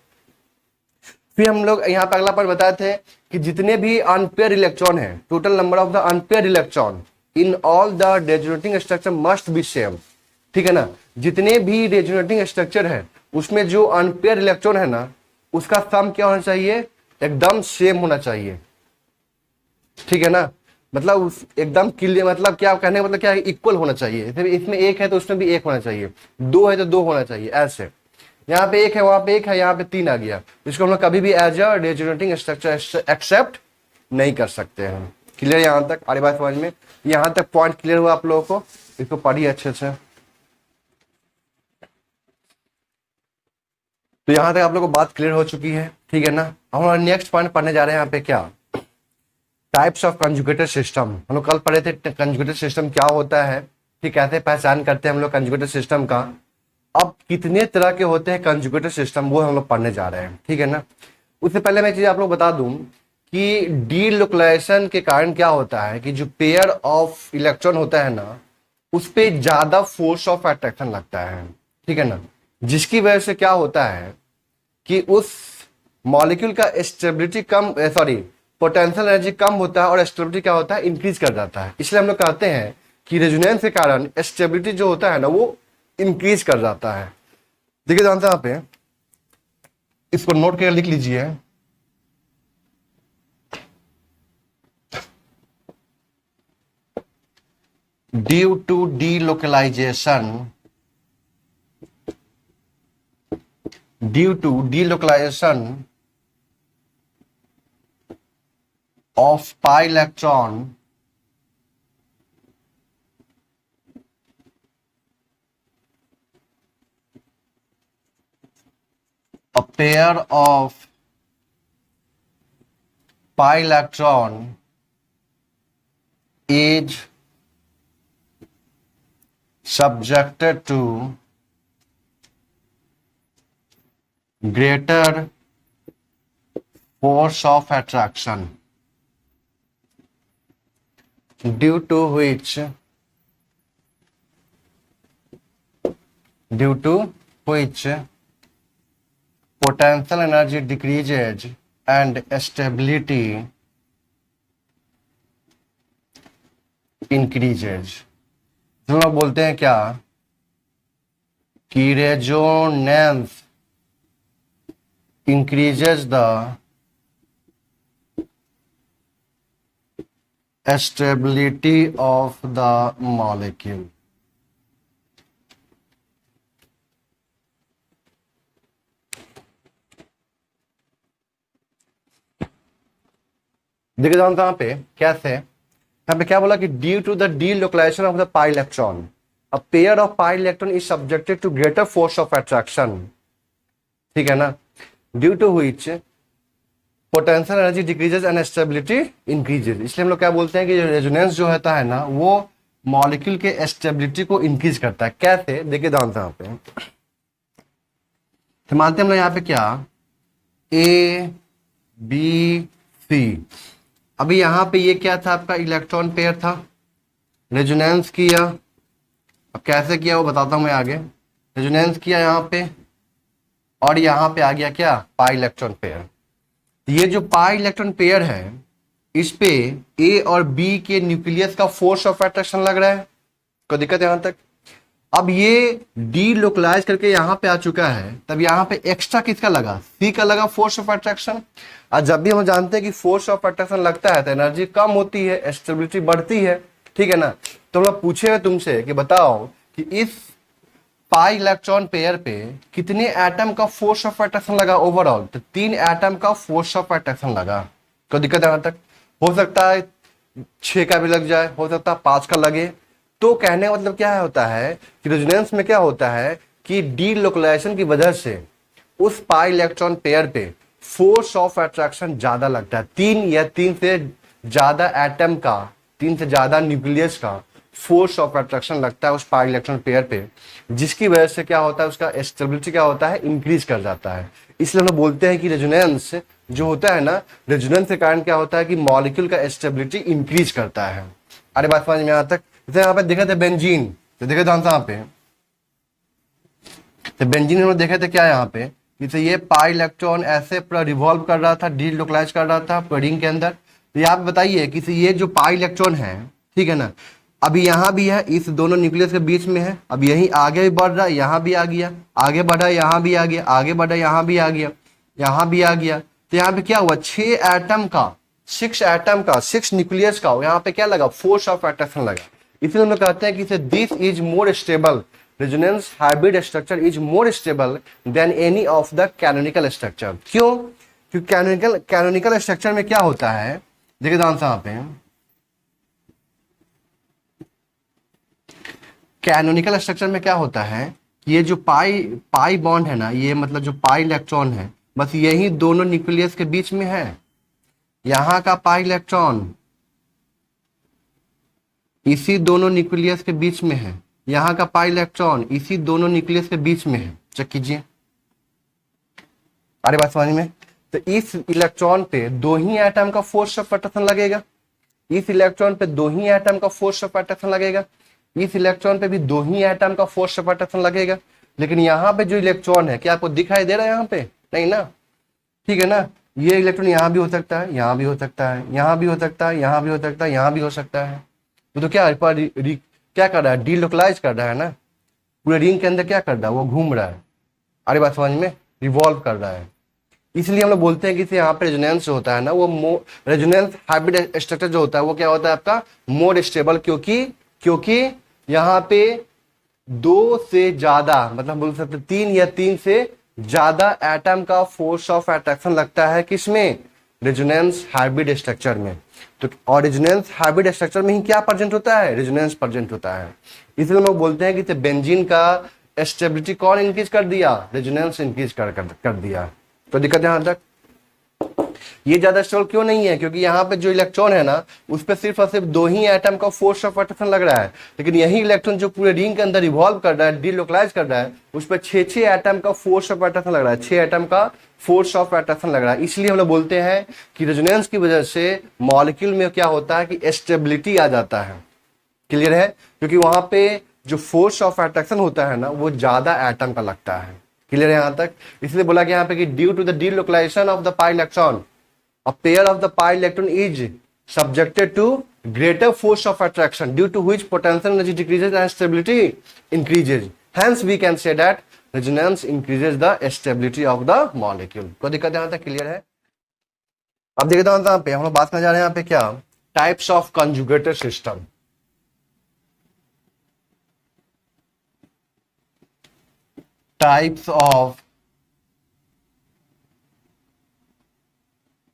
Speaker 1: फिर हम लोग यहाँ पे अगला पॉइंट बताए थे कि जितने भी अनपेयर इलेक्ट्रॉन है, total number of the unpaired electron in all the resonating structure must be same, ठीक है ना। जितने भी रेजोनेटिंग स्ट्रक्चर है उसमें जो अनपेयर इलेक्ट्रॉन है ना उसका सम क्या होना चाहिए, एकदम सेम होना चाहिए, ठीक है ना। मतलब एकदम क्लियर, मतलब क्या कहने का मतलब क्या है, इक्वल होना चाहिए। इसमें एक है तो उसमें भी एक होना चाहिए, दो है तो दो होना चाहिए, ऐसे। यहाँ पे एक है, वहां पे एक है, यहाँ पे तीन आ गया, इसको हम लोग कभी भी as a resonating structure accept नहीं कर सकते हैं। क्लियर यहां तक, आरी बात समझ में, यहां तक पॉइंट क्लियर हुआ आप लोगों को, इसको पढ़िए अच्छे से। तो यहां तक आप लोगों को बात क्लियर हो चुकी है, ठीक है ना। हम लोग नेक्स्ट पॉइंट पढ़ने जा रहे हैं यहाँ पे, क्या टाइप्स ऑफ कंजुगेटेड सिस्टम। हम लोग कल पढ़े थे कंजुगेटेड सिस्टम क्या होता है, ठीक, कैसे पहचान करते हैं हम लोग कंजुगेटेड सिस्टम का। अब कितने तरह के होते हैं कंजुगेटेड सिस्टम वो हम लोग पढ़ने जा रहे हैं, ठीक है ना। उससे पहले मैं चीज आप लोग बता दूं कि डीलोकलाइजेशन के कारण क्या होता है कि जो पेयर ऑफ इलेक्ट्रॉन होता है ना उस पर ज्यादा फोर्स ऑफ अट्रैक्शन लगता है, ठीक है ना, जिसकी वजह से क्या होता है कि उस मॉलिक्यूल का स्टेबिलिटी कम, सॉरी, पोटेंशियल एनर्जी कम होता है और स्टेबिलिटी क्या होता है, इंक्रीज कर जाता है। इसलिए हम लोग कहते हैं कि रेजोनेंस के कारण स्टेबिलिटी जो होता है ना वो इंक्रीज कर जाता है। देखिए जानते हैं यहाँ पे, इसको नोट करके लिख लीजिए, due to delocalization, due to delocalization of pi electron a pair of pi electron is subjected to greater force of attraction due to which potential energy decreases and stability increases। हम लोग बोलते हैं क्या कि resonance increases the stability of the molecule। देखिए जानते हैं यहाँ पे कैसे, यहाँ पे क्या बोला कि due to the delocalization of the pi electron a pair of pi electron is subjected to greater force of attraction, ठीक है ना, due to which potential energy decreases and stability increases. इसलिए हम लोग क्या बोलते हैं कि रेजोनेंस जो होता है ना वो मॉलिक्यूल के स्टेबिलिटी को इंक्रीज करता है। कैसे, देखिए जानते हैं यहाँ पे, तो मानते हैं हम लोग यहाँ पे क्या ए बी सी। अभी यहाँ पे ये क्या था, आपका इलेक्ट्रॉन पेयर था, रेजोनेंस किया। अब कैसे किया वो बताता हूं मैं आगे। रेजोनेंस किया यहाँ पे और यहाँ पे आ गया क्या, पाई इलेक्ट्रॉन पेयर। ये जो पाई इलेक्ट्रॉन पेयर है इस पे ए और बी के न्यूक्लियस का फोर्स ऑफ अट्रैक्शन लग रहा है, कोई दिक्कत है यहां तक। अब ये डीलोकलाइज करके यहाँ पे आ चुका है, तब यहाँ पे एक्स्ट्रा किसका लगा, सी का लगा फोर्स ऑफ अट्रैक्शन। और जब भी हम जानते हैं कि फोर्स ऑफ अट्रैक्शन लगता है तो एनर्जी कम होती है, स्टेबिलिटी बढ़ती है, ठीक है ना। तो हम लोग पूछे तुमसे कि बताओ कि इस पाई इलेक्ट्रॉन पेयर पे कितने एटम का फोर्स ऑफ अट्रैक्शन लगा ओवरऑल? तो 3 एटम का फोर्स ऑफ अट्रैक्शन लगा। कोई दिक्कत है यहां तक? हो सकता है 6 का भी लग जाए, हो सकता है 5 का लगे। तो कहने का मतलब क्या होता है कि रेजोनेंस में क्या होता है कि डीलोकलाइजेशन की वजह से उस पाई इलेक्ट्रॉन पेयर पे फोर्स ऑफ अट्रैक्शन ज्यादा लगता है। 3 या 3 से ज्यादा एटम का, 3 से ज्यादा न्यूक्लियस का फोर्स ऑफ अट्रैक्शन लगता है उस पाई इलेक्ट्रॉन पेयर पे, जिसकी वजह से क्या होता है, उसका स्टेबिलिटी क्या होता है, इंक्रीज कर जाता है। इसलिए हम लोग बोलते हैं कि रेजोनेंस जो होता है ना, रेजोनेंस के कारण क्या होता है कि मॉलिक्यूल का स्टेबिलिटी इंक्रीज करता है। अरे बात समझ में यहाँ तक? जैसे यहाँ पे देखे थे बेंजीन, तो देखे थे यहाँ पे, तो बेंजीन हम लोग देखे थे क्या यहाँ पे, जैसे ये पाई इलेक्ट्रॉन ऐसे पूरा रिवॉल्व कर रहा था, डीलोकलाइज कर रहा था रिंग के अंदर। तो यहाँ पे बताइए कि ये जो पाई इलेक्ट्रॉन है, ठीक है ना, अभी यहाँ भी है, इस दोनों न्यूक्लियस के बीच में है, अब यही आगे भी बढ़ रहा है, यहाँ भी आ गया, आगे बढ़ा यहाँ भी आ गया, आगे बढ़ा यहाँ भी आ गया, यहाँ भी आ गया। तो यहाँ पे क्या हुआ, 6 एटम का, 6 एटम का, 6 न्यूक्लियस का यहाँ पे क्या लगा, फोर्स ऑफ अट्रैक्शन लगा। इसलिए हम लोग कहते हैं कि this is more stable, resonance hybrid structure is more stable than any of the canonical structure. क्यों? क्योंकि कैनोनिकल स्ट्रक्चर में क्या होता है, देखिए ध्यान से यहाँ पे, कैनोनिकल स्ट्रक्चर में क्या होता है, ये जो पाई बॉन्ड है ना, ये मतलब जो पाई इलेक्ट्रॉन है, बस यही दोनों न्यूक्लियस के बीच में है। यहां का पाई इलेक्ट्रॉन इसी दोनों न्यूक्लियस के बीच में है, यहां का पाई इलेक्ट्रॉन इसी दोनों न्यूक्लियस के बीच में है। चेक कीजिए, अरे बात समझ में? तो इस इलेक्ट्रॉन पे 2 ही एटम का फोर्स ऑफ अट्रैक्शन लगेगा, इस इलेक्ट्रॉन पे 2 ही एटम का फोर्स ऑफ अट्रैक्शन लगेगा, इस इलेक्ट्रॉन पे भी 2 ही एटम का फोर्स ऑफ अट्रैक्शन लगेगा। लेकिन यहाँ पे जो इलेक्ट्रॉन है, क्या आपको दिखाई दे रहा है यहाँ पे? नहीं ना, ठीक है ना। ये इलेक्ट्रॉन यहाँ भी हो सकता है, यहाँ भी हो सकता है, यहाँ भी हो सकता है, यहाँ भी हो सकता है, यहाँ भी हो सकता है। तो क्या क्या कर रहा है, डीलोकलाइज कर रहा है ना, पूरे रिंग के अंदर क्या कर रहा है, वो घूम रहा है। अरे बात समझ में, रिवॉल्व कर रहा है। इसलिए हम लोग बोलते हैं कि यहाँ पे रेजोनेंस जो होता है ना, वो रेजोनेंस हाइब्रिड स्ट्रक्चर जो होता है वो क्या होता है आपका, मोर स्टेबल। क्योंकि यहाँ पे 2 से ज्यादा, मतलब बोल सकते 3 या 3 से ज्यादा एटम का फोर्स ऑफ अट्रैक्शन लगता है, किसमें, रेजोनेंस हाइब्रिड स्ट्रक्चर में। तो और रेजोनेंस हाइब्रिड स्ट्रक्चर में ही क्या प्रेजेंट होता है, रेजोनेंस प्रेजेंट होता है। इसलिए हम लोग बोलते हैं कि बेंजीन का स्टेबिलिटी कौन इंक्रीज कर दिया, रेजोनेंस इंक्रीज कर दिया। तो दिक्कत यहां तक, ये ज्यादा स्टेबल क्यों नहीं है, क्योंकि यहाँ पे जो इलेक्ट्रॉन है ना, उस पर सिर्फ और सिर्फ 2 ही एटम का फोर्स ऑफ अट्रैक्शन लग रहा है। लेकिन यही इलेक्ट्रॉन जो पूरे रिंग के अंदर रिवॉल्व कर रहा है, डीलोकलाइज कर रहा है, उस पर 6 एटम का फोर्स ऑफ अट्रैक्शन लग रहा है, 6 एटम का फोर्स ऑफ अट्रैक्शन लग रहा है। इसलिए हम लोग बोलते हैं कि रेजोनेंस की वजह से मॉलिक्यूल में क्या होता है कि स्टेबिलिटी आ जाता है। क्लियर है? क्योंकि वहां पे जो फोर्स ऑफ अट्रैक्शन होता है ना, वो ज्यादा एटम का लगता है। क्लियर है यहां तक? इसलिए बोला गया यहाँ पे कि due to the delocalization of the pi electron, a pair of the pi electron is subjected to greater force of attraction, due to which potential energy decreases and stability increases. Hence we can say that resonance increases the stability of the molecule. कोई दिक्कत यहाँ तक clear है? अब देखते हैं यहाँ पे हम लोग बात करने जा रहे हैं यहाँ पे क्या, types of conjugated system. Types of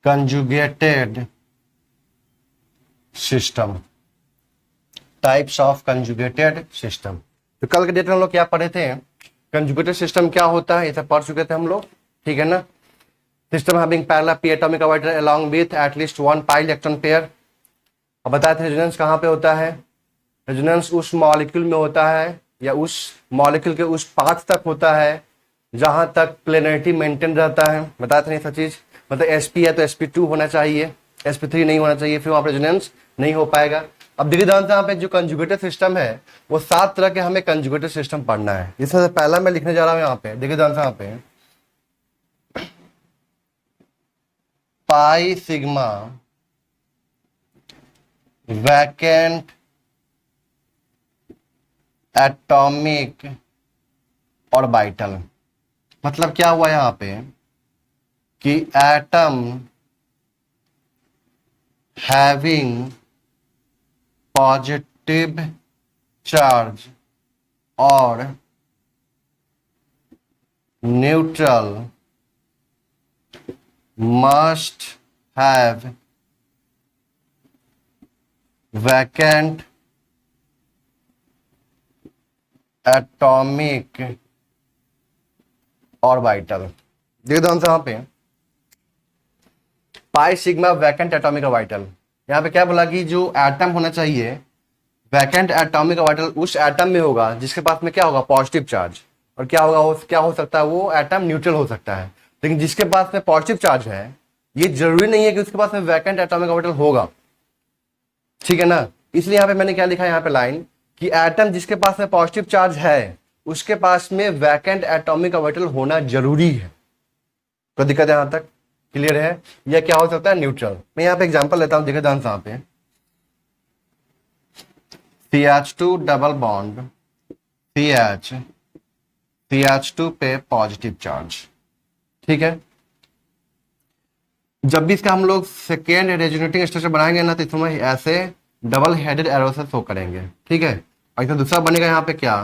Speaker 1: conjugated system, types of conjugated system. तो कल के डेट में हम लोग क्या पढ़े थे, कंजुगेटेड सिस्टम क्या होता है, ये सब पढ़ चुके थे हम लोग, ठीक है ना। System having parallel p atomic orbital along with at least 1 pi electron pair. अब बताए थे रेजोनेंस कहाँ पे होता है, रेजोनेंस उस मॉलिक्यूल में होता है या उस मॉलिक्यूल के उस पाथ तक होता है जहां तक प्लेनरिटी मेंटेन रहता है। बताए थे नहीं सब चीज, मतलब sp है तो sp2 होना चाहिए, sp3 नहीं होना चाहिए, फिर वहां पर रेजोनेंस नहीं हो पाएगा। अब देखिए यहाँ पे जो कंजुगेटेड सिस्टम है, वो 7 तरह के हमें कंजुगेटेड सिस्टम पढ़ना है। जिसमें पहला मैं लिखने जा रहा हूं यहाँ पे, देखिए यहाँ पे pi sigma vacant atomic orbital. मतलब क्या हुआ यहाँ पे कि एटम हैविंग पॉजिटिव चार्ज और neutral must have vacant atomic orbital. देख दो आंसर यहाँ पे, pi sigma vacant atomic orbital. यहाँ पे क्या बोला कि जो एटम होना चाहिए वैकेंट एटॉमिक ऑर्बिटल उस एटम में होगा जिसके पास में क्या होगा, पॉजिटिव चार्ज। और क्या होगा, क्या हो सकता है, वो एटम न्यूट्रल हो सकता है। लेकिन जिसके पास में पॉजिटिव चार्ज है, ये जरूरी नहीं है कि उसके पास में वैकेंट एटॉमिक ऑर्बिटल होगा, ठीक है ना। इसलिए यहाँ पे मैंने क्या लिखा है यहाँ पे लाइन कि एटम जिसके पास में पॉजिटिव चार्ज है उसके पास में वैकेंट एटॉमिक ऑर्बिटल होना जरूरी है। तो दिक्कत है यहां तक, क्लियर है। यह क्या हो सकता है, न्यूट्रल। मैं यहाँ पे एग्जांपल लेता हूं, देखिए ध्यान से यहाँ पे, CH2 डबल बॉन्ड CH2 पे पॉजिटिव चार्ज, ठीक है। जब भी इसका हम लोग सेकेंड रेजोनेटिंग स्ट्रक्चर बनाएंगे ना, तो इसमें ऐसे डबल हेडेड एरो से शो करेंगे, ठीक है। और इसमें दूसरा बनेगा यहाँ पे क्या,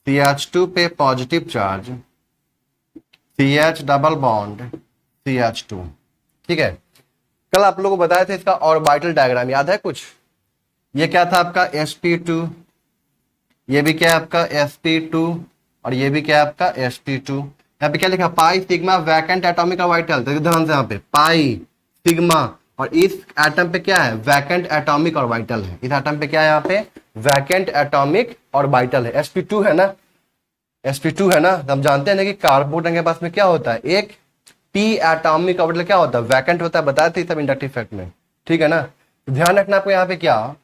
Speaker 1: CH2 पे positive charge CH double bond CH2, ठीक है। कल आप लोगों को बताया था इसका ऑर्बिटल डायग्राम, याद है कुछ। ये क्या था आपका sp2, ये भी क्या है आपका sp2, और ये भी क्या है आपका sp2। यहाँ पे क्या लिखा, pi sigma vacant atomic orbital. तो ध्यान से यहाँ पे पाई सिग्मा, और इस एटम पे क्या है, वैकेंट एटॉमिक ऑर्बिटल है। इस एटम पे क्या है, यहाँ पे वैकेंट एटॉमिक ऑर्बिटल है, sp2 है ना, sp2 है ना। हम जानते हैं ना कि कार्बोन के पास में क्या होता है, एक p एटॉमिक ऑर्बिटल क्या होता है, वैकेंट होता है, बताए थे सब इंडक्टिव फैक्ट में, ठीक है ना। ध्यान रखना आपको यहाँ पे क्या,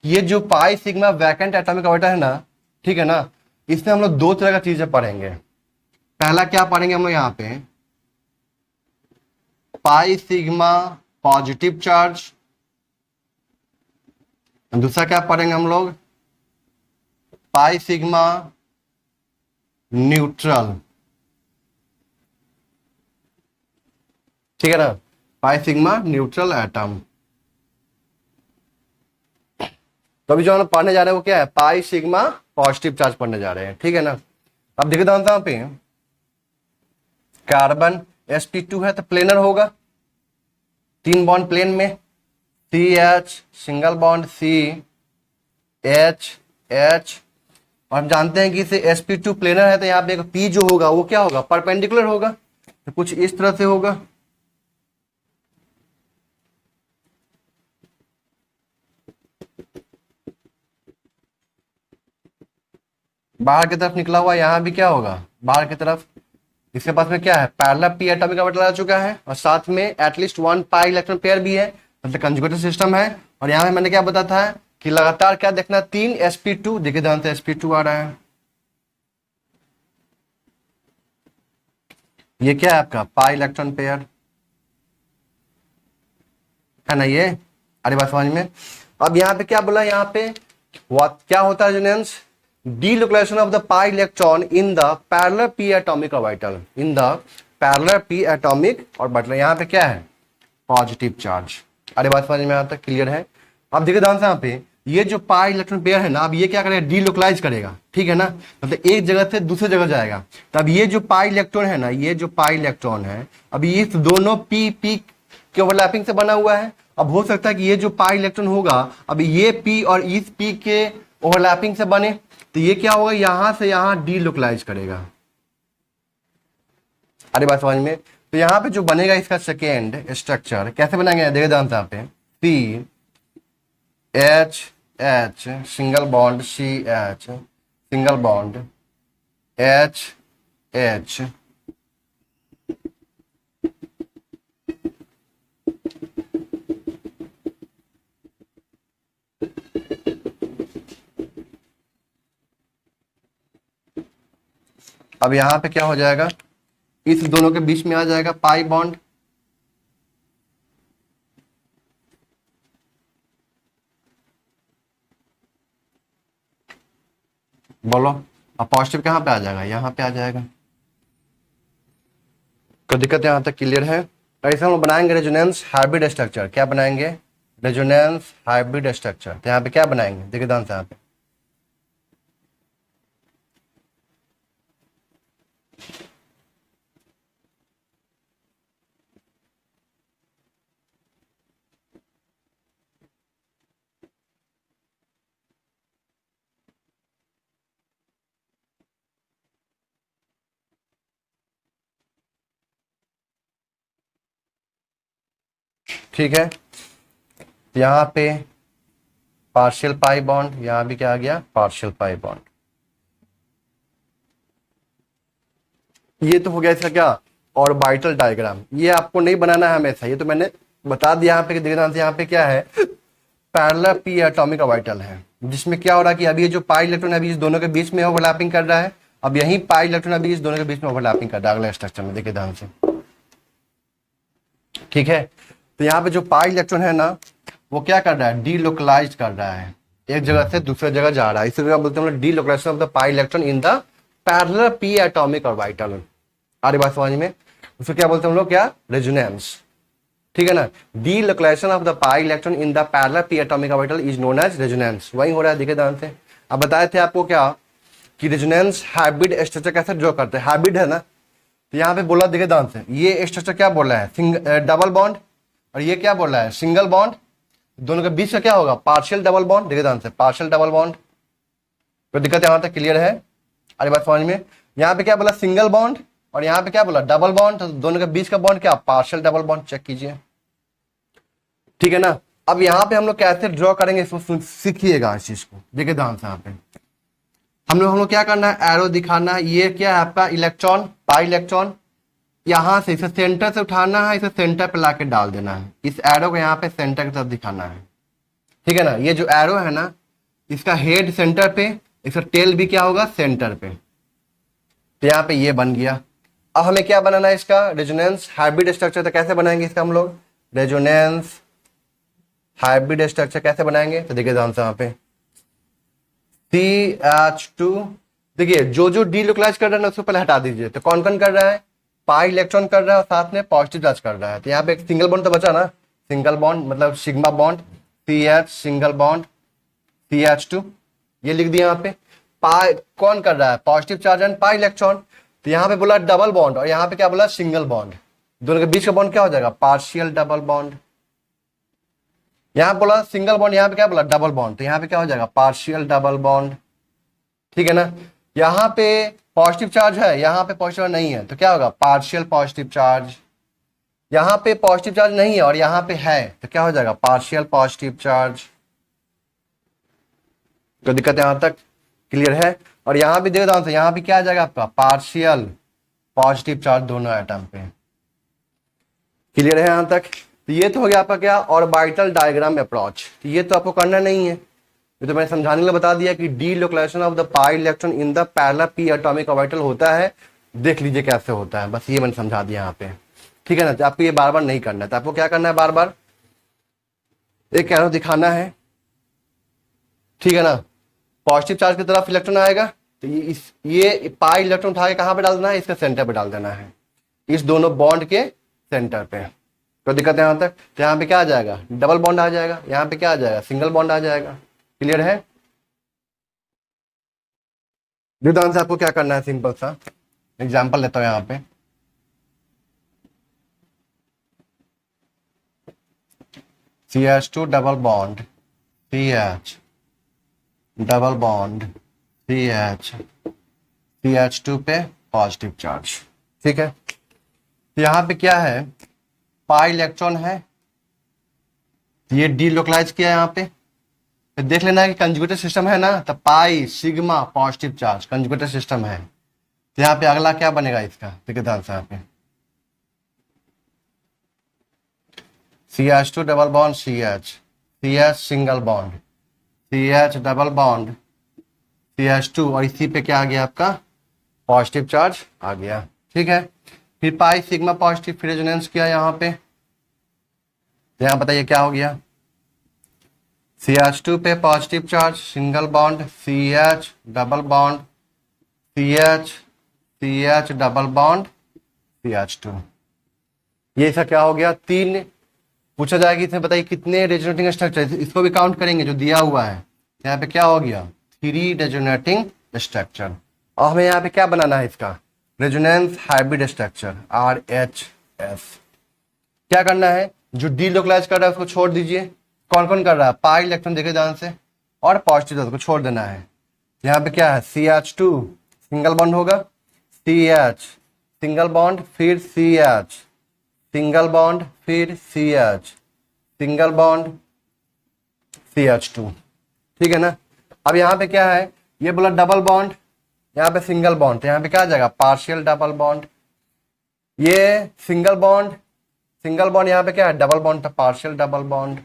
Speaker 1: ये जो pi sigma vacant atomic orbital है ना, ठीक है ना, इसमें हम लोग दो तरह का चीजें पढ़ेंगे। पहला क्या पढ़ेंगे हम लोग यहाँ पे, पाई सिग्मा पॉजिटिव चार्ज। दूसरा क्या पढ़ेंगे हम लोग, पाई सिग्मा न्यूट्रल, ठीक है ना, पाई सिग्मा न्यूट्रल एटम। तो अभी जो हम पढ़ने जा रहे हैं वो क्या है, पाई सिग्मा पॉजिटिव चार्ज पढ़ने जा रहे हैं, ठीक है ना। अब देखिए यहाँ पे कार्बन sp2 है तो प्लेनर होगा, 3 बॉन्ड प्लेन में, CH single bond CH H। और हम जानते हैं कि इसे sp2 प्लेनर है तो यहाँ पे P जो होगा वो क्या होगा, परपेंडिकुलर होगा, तो कुछ इस तरह से होगा। बाहर की तरफ निकला हुआ, यहां भी क्या होगा, बाहर की तरफ। इसके पास में क्या है, पैरेलल p एटॉमिक ऑर्बिटल आ चुका है, और साथ में एटलीस्ट 1 पाई इलेक्ट्रॉन पेयर भी है, मतलब कंजुगेटेड सिस्टम है। और यहाँ पे मैंने क्या बताया था कि लगातार क्या देखना, 3 sp2, देखिए ध्यान से sp2 आ रहा है, ये क्या है आपका पाई इलेक्ट्रॉन पेयर है ना ये। अरे बात समझ में। अब यहाँ पे क्या बोला, यहाँ पे क्या होता है resonance, delocalization of the pi electron in the parallel p atomic orbital, in the parallel p atomic orbital। यहाँ पे क्या है, पॉजिटिव चार्ज। अरे बात समझ में आता, क्लियर है। अब देखिए ध्यान से यहाँ पे, ये जो पाई इलेक्ट्रॉन पेयर है ना, अब ये क्या करेगा, डीलोकलाइज करेगा, ठीक है ना, मतलब एक जगह से दूसरे जगह जाएगा। तब ये जो पाई इलेक्ट्रॉन है ना, ये जो पाई इलेक्ट्रॉन है, अब ये दोनों पी पी के ओवरलैपिंग से बना हुआ है। अब हो सकता है कि ये जो पाई इलेक्ट्रॉन होगा, अब ये पी और इस पी के ओवरलैपिंग से बने, तो ये क्या होगा, यहां से यहां डीलोकलाइज करेगा। अरे बात समझ में। तो यहां पे जो बनेगा इसका सेकेंड स्ट्रक्चर कैसे बनाएंगे, देखिए ध्यान से यहाँ पे, C H H single bond C H single bond H H, अब यहां पे क्या हो जाएगा, इस दोनों के बीच में आ जाएगा पाई बॉन्ड, बोलो। अब पॉजिटिव कहां पे आ जाएगा, यहां पे आ जाएगा। तो दिक्कत यहां तक क्लियर है। ऐसे हम बनाएंगे रेजोनेंस हाइब्रिड स्ट्रक्चर, क्या बनाएंगे, रेजोनेंस हाइब्रिड स्ट्रक्चर। तो यहाँ पे क्या बनाएंगे, देखिए ध्यान से यहाँ पे, ठीक है, यहां पे पार्शियल पाई बॉन्ड, यहां भी क्या आ गया, पार्शियल पाई बॉन्ड। ये तो हो गया इसका क्या, ऑर्बिटल डायग्राम। ये आपको नहीं बनाना है हमेशा, ये तो मैंने बता दिया यहाँ पे कि देखना, यहाँ पे क्या है, पैरेलल पी एटॉमिक ऑर्बिटल है, जिसमें क्या हो रहा है कि अभी ये जो पाई इलेक्ट्रॉन अभी इस दोनों के बीच में ओवरलैपिंग कर रहा है, अब यही पाई इलेक्ट्रॉन अभी इस दोनों के बीच में ओवरलैपिंग कर रहा है अगले स्ट्रक्चर में, देखिए ध्यान से। ठीक है, तो यहाँ पे जो पाई इलेक्ट्रॉन है ना, वो क्या कर रहा है, डीलोकलाइज कर रहा है, एक जगह से दूसरे जगह जा रहा है, इसी बोलते हैं delocalization of the pi electron in the parallel P atomic orbital. आ रही बात समझ में, उसको क्या बोलते हैं हम लोग, क्या, रेजोनेंस। ठीक है ना, delocalization of the pi electron in the parallel P atomic orbital is known as resonance. वही हो रहा है, देखिए ध्यान से। अब बताए थे आपको क्या कि रेजोनेंस हाइब्रिड स्ट्रक्चर कैसे ड्रॉ करते हैं, हाइब्रिड है ना, तो यहाँ पे बोला, देखिए ध्यान से, ये स्ट्रक्चर क्या बोल रहा है, डबल बॉन्ड, और ये क्या बोल रहा है, सिंगल बॉन्ड। दोनों के बीच में क्या होगा, पार्शियल डबल बॉन्ड। देखिए ध्यान से, पार्शियल डबल बॉन्ड, कोई दिक्कत यहाँ तक क्लियर है, अरे बात समझ में। यहाँ पे क्या बोला, सिंगल बॉन्ड, और यहाँ पे क्या बोला, डबल बॉन्ड, तो दोनों के बीच का बॉन्ड क्या, पार्शियल डबल बॉन्ड। चेक कीजिए, ठीक है ना। अब यहाँ पे हम लोग कैसे ड्रॉ करेंगे, इसको सीखिएगा इस चीज को। देखिए ध्यान से, यहाँ पे हम लोग क्या करना है, एरो दिखाना है। ये क्या है आपका इलेक्ट्रॉन, पाई इलेक्ट्रॉन, यहां से इसे सेंटर से उठाना है, इसे सेंटर पे लाके डाल देना है, इस एरो को यहाँ पे सेंटर की तरफ दिखाना है। ठीक है ना, ये जो एरो है ना, इसका हेड सेंटर पे, इसका टेल भी क्या होगा, सेंटर पे। तो यहाँ पे ये बन गया। अब हमें क्या बनाना है, इसका रेजोनेंस हाइब्रिड स्ट्रक्चर। तो कैसे बनाएंगे इसका हम लोग, रेजोनेंस हाइब्रिड स्ट्रक्चर कैसे बनाएंगे, तो देखिए ध्यान से, यहाँ पे CH2, देखिए जो डीलोकलाइज कर रहा है ना, उसको पहले हटा दीजिए। तो कौन कौन कर रहा है, पाई इलेक्ट्रॉन कर रहा है और साथ में पॉजिटिव चार्ज कर रहा है। तो यहाँ पे एक सिंगल बॉन्ड तो बचा ना, सिंगल बॉन्ड मतलब sigma bond, CH single bond CH2, ये लिख दिया यहाँ पे। पाई कौन कर रहा है, positive charge and pi electron. तो यहाँ पे बोला डबल बॉन्ड, और यहाँ पे क्या बोला, सिंगल बॉन्ड। दोनों के बीच का बॉन्ड क्या हो जाएगा, पार्शियल डबल बॉन्ड। यहाँ बोला सिंगल बॉन्ड, यहाँ पे क्या बोला, डबल बॉन्ड, तो यहाँ पे क्या हो जाएगा, पार्शियल डबल बॉन्ड। ठीक है ना, यहाँ पे पॉजिटिव चार्ज है, यहाँ पे पॉजिटिव नहीं है, तो क्या होगा, पार्शियल पॉजिटिव चार्ज। यहाँ पे पॉजिटिव चार्ज नहीं है और यहाँ पे है, तो क्या हो जाएगा, पार्शियल पॉजिटिव चार्ज। तो दिक्कत यहां तक क्लियर है। और यहाँ भी देखो ध्यान से, यहाँ पे क्या आ जाएगा आपका, पार्शियल पॉजिटिव चार्ज दोनों एटम पे। क्लियर है यहाँ तक। तो ये तो हो गया आपका क्या, ऑर्बिटल डायग्राम अप्रोच। तो ये तो आपको करना नहीं है, ये तो मैंने समझाने के लिए बता दिया कि delocalization of the pi electron in the parallel P atomic orbital होता है, देख लीजिए कैसे होता है, बस ये मैंने समझा दिया यहाँ पे। ठीक है ना, तो आपको ये बार बार नहीं करना है। तो आपको क्या करना है, बार बार एक एरो दिखाना है, ठीक है ना, पॉजिटिव चार्ज की तरफ इलेक्ट्रॉन आएगा, तो ये पाई इलेक्ट्रॉन उठा के कहाँ पे डाल देना है, इसके सेंटर पे डाल देना है, इस दोनों बॉन्ड के सेंटर पे। तो दिक्कत है यहाँ तक। तो यहाँ पे क्या आ जाएगा, डबल बॉन्ड आ जाएगा, यहाँ पे क्या आ जाएगा, सिंगल बॉन्ड आ जाएगा। क्लियर है। ध्यान से आपको क्या करना है, सिंपल सा एग्जांपल लेता हूं यहाँ पे। CH2 double bond CH double bond CH, CH2 पे पॉजिटिव चार्ज। ठीक है, तो यहाँ पे क्या है, पाई इलेक्ट्रॉन है, ये डीलोकलाइज किया यहाँ पे। तो देख लेना है कि कंजुगेटेड सिस्टम है ना, तो पाई sigma positive charge conjugated system है। तो यहाँ पे अगला क्या बनेगा इसका, देखिए ध्यान से, यहाँ पे CH2 double bond CH, CH single bond CH double bond CH2, और इसी पे क्या आ गया आपका, पॉजिटिव चार्ज आ गया। ठीक है, फिर पाई सिग्मा पॉजिटिव, फिर रेजोनेंस किया यहाँ पे। तो यहाँ बताइए क्या हो गया, CH2 पे positive charge, single bond CH double bond CH, CH double bond CH2। ये इसका क्या हो गया, 3 पूछा जाएगा। इसमें बताइए कितने रेजोनेटिंग स्ट्रक्चर, इसको भी काउंट करेंगे जो दिया हुआ है। यहाँ पे क्या हो गया, 3 रेजोनेटिंग स्ट्रक्चर। और हमें यहाँ पे क्या बनाना है, इसका रेजोनेंस हाइब्रिड स्ट्रक्चर, RHS। क्या करना है, जो डीलोकलाइज कर रहा है उसको छोड़ दीजिए। कौन कौन कर रहा है, पाई इलेक्ट्रॉन देखे ध्यान से, और पॉजिटिव को छोड़ देना है। यहाँ पे क्या है, CH2 सिंगल बॉन्ड होगा, CH सिंगल बॉन्ड, फिर CH सिंगल बॉन्ड, फिर CH सिंगल बॉन्ड, CH2। ठीक है ना। अब यहाँ पे क्या है, ये बोला डबल बॉन्ड, यहाँ पे सिंगल बॉन्ड, तो यहाँ पे क्या आ जाएगा, पार्शियल डबल बॉन्ड। ये सिंगल बॉन्ड, सिंगल बॉन्ड, यहाँ पे क्या है, डबल बॉन्ड, तो पार्शियल डबल बॉन्ड।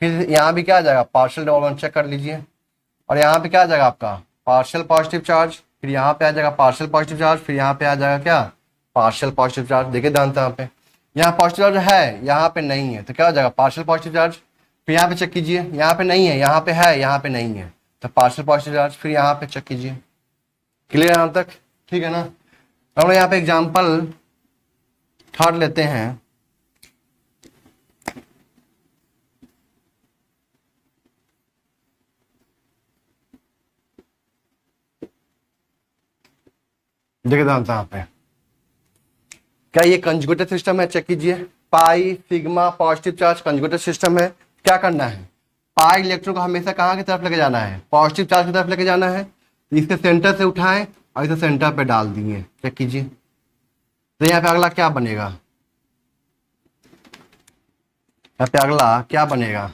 Speaker 1: फिर यहाँ भी क्या आ जाएगा, पार्शियल डबल बॉन्ड, चेक कर लीजिए। और यहाँ पे क्या आ जाएगा आपका, पार्शियल पॉजिटिव चार्ज, फिर यहाँ पे आ जाएगा पार्शियल पॉजिटिव चार्ज, फिर यहाँ पे आ जाएगा क्या, पार्शियल पॉजिटिव चार्ज। देखिए ध्यान से, यहाँ पे यहाँ पॉजिटिव चार्ज है, यहाँ पे नहीं है, तो क्या हो जाएगा, पार्शियल पॉजिटिव चार्ज। फिर यहाँ पे चेक कीजिए, यहाँ पे नहीं है, यहाँ पे है, यहाँ पे नहीं है, तो पार्शियल पॉजिटिव चार्ज। फिर यहाँ पे चेक कीजिए। क्लियर यहाँ तक, ठीक है ना। हम लोग यहाँ पे एग्जाम्पल थर्ड लेते हैं। देखिए ध्यान से, यहाँ पे क्या ये कंजुगेटेड सिस्टम है, चेक कीजिए। पाई sigma positive charge conjugated system है। क्या करना है, पाई इलेक्ट्रॉन को हमेशा कहाँ की तरफ लेके जाना है, पॉजिटिव चार्ज की तरफ लेके जाना है। इसके सेंटर से उठाएं और इसे सेंटर पे डाल दिए, चेक कीजिए। तो यहाँ पे अगला क्या बनेगा, यहाँ पे अगला क्या बनेगा,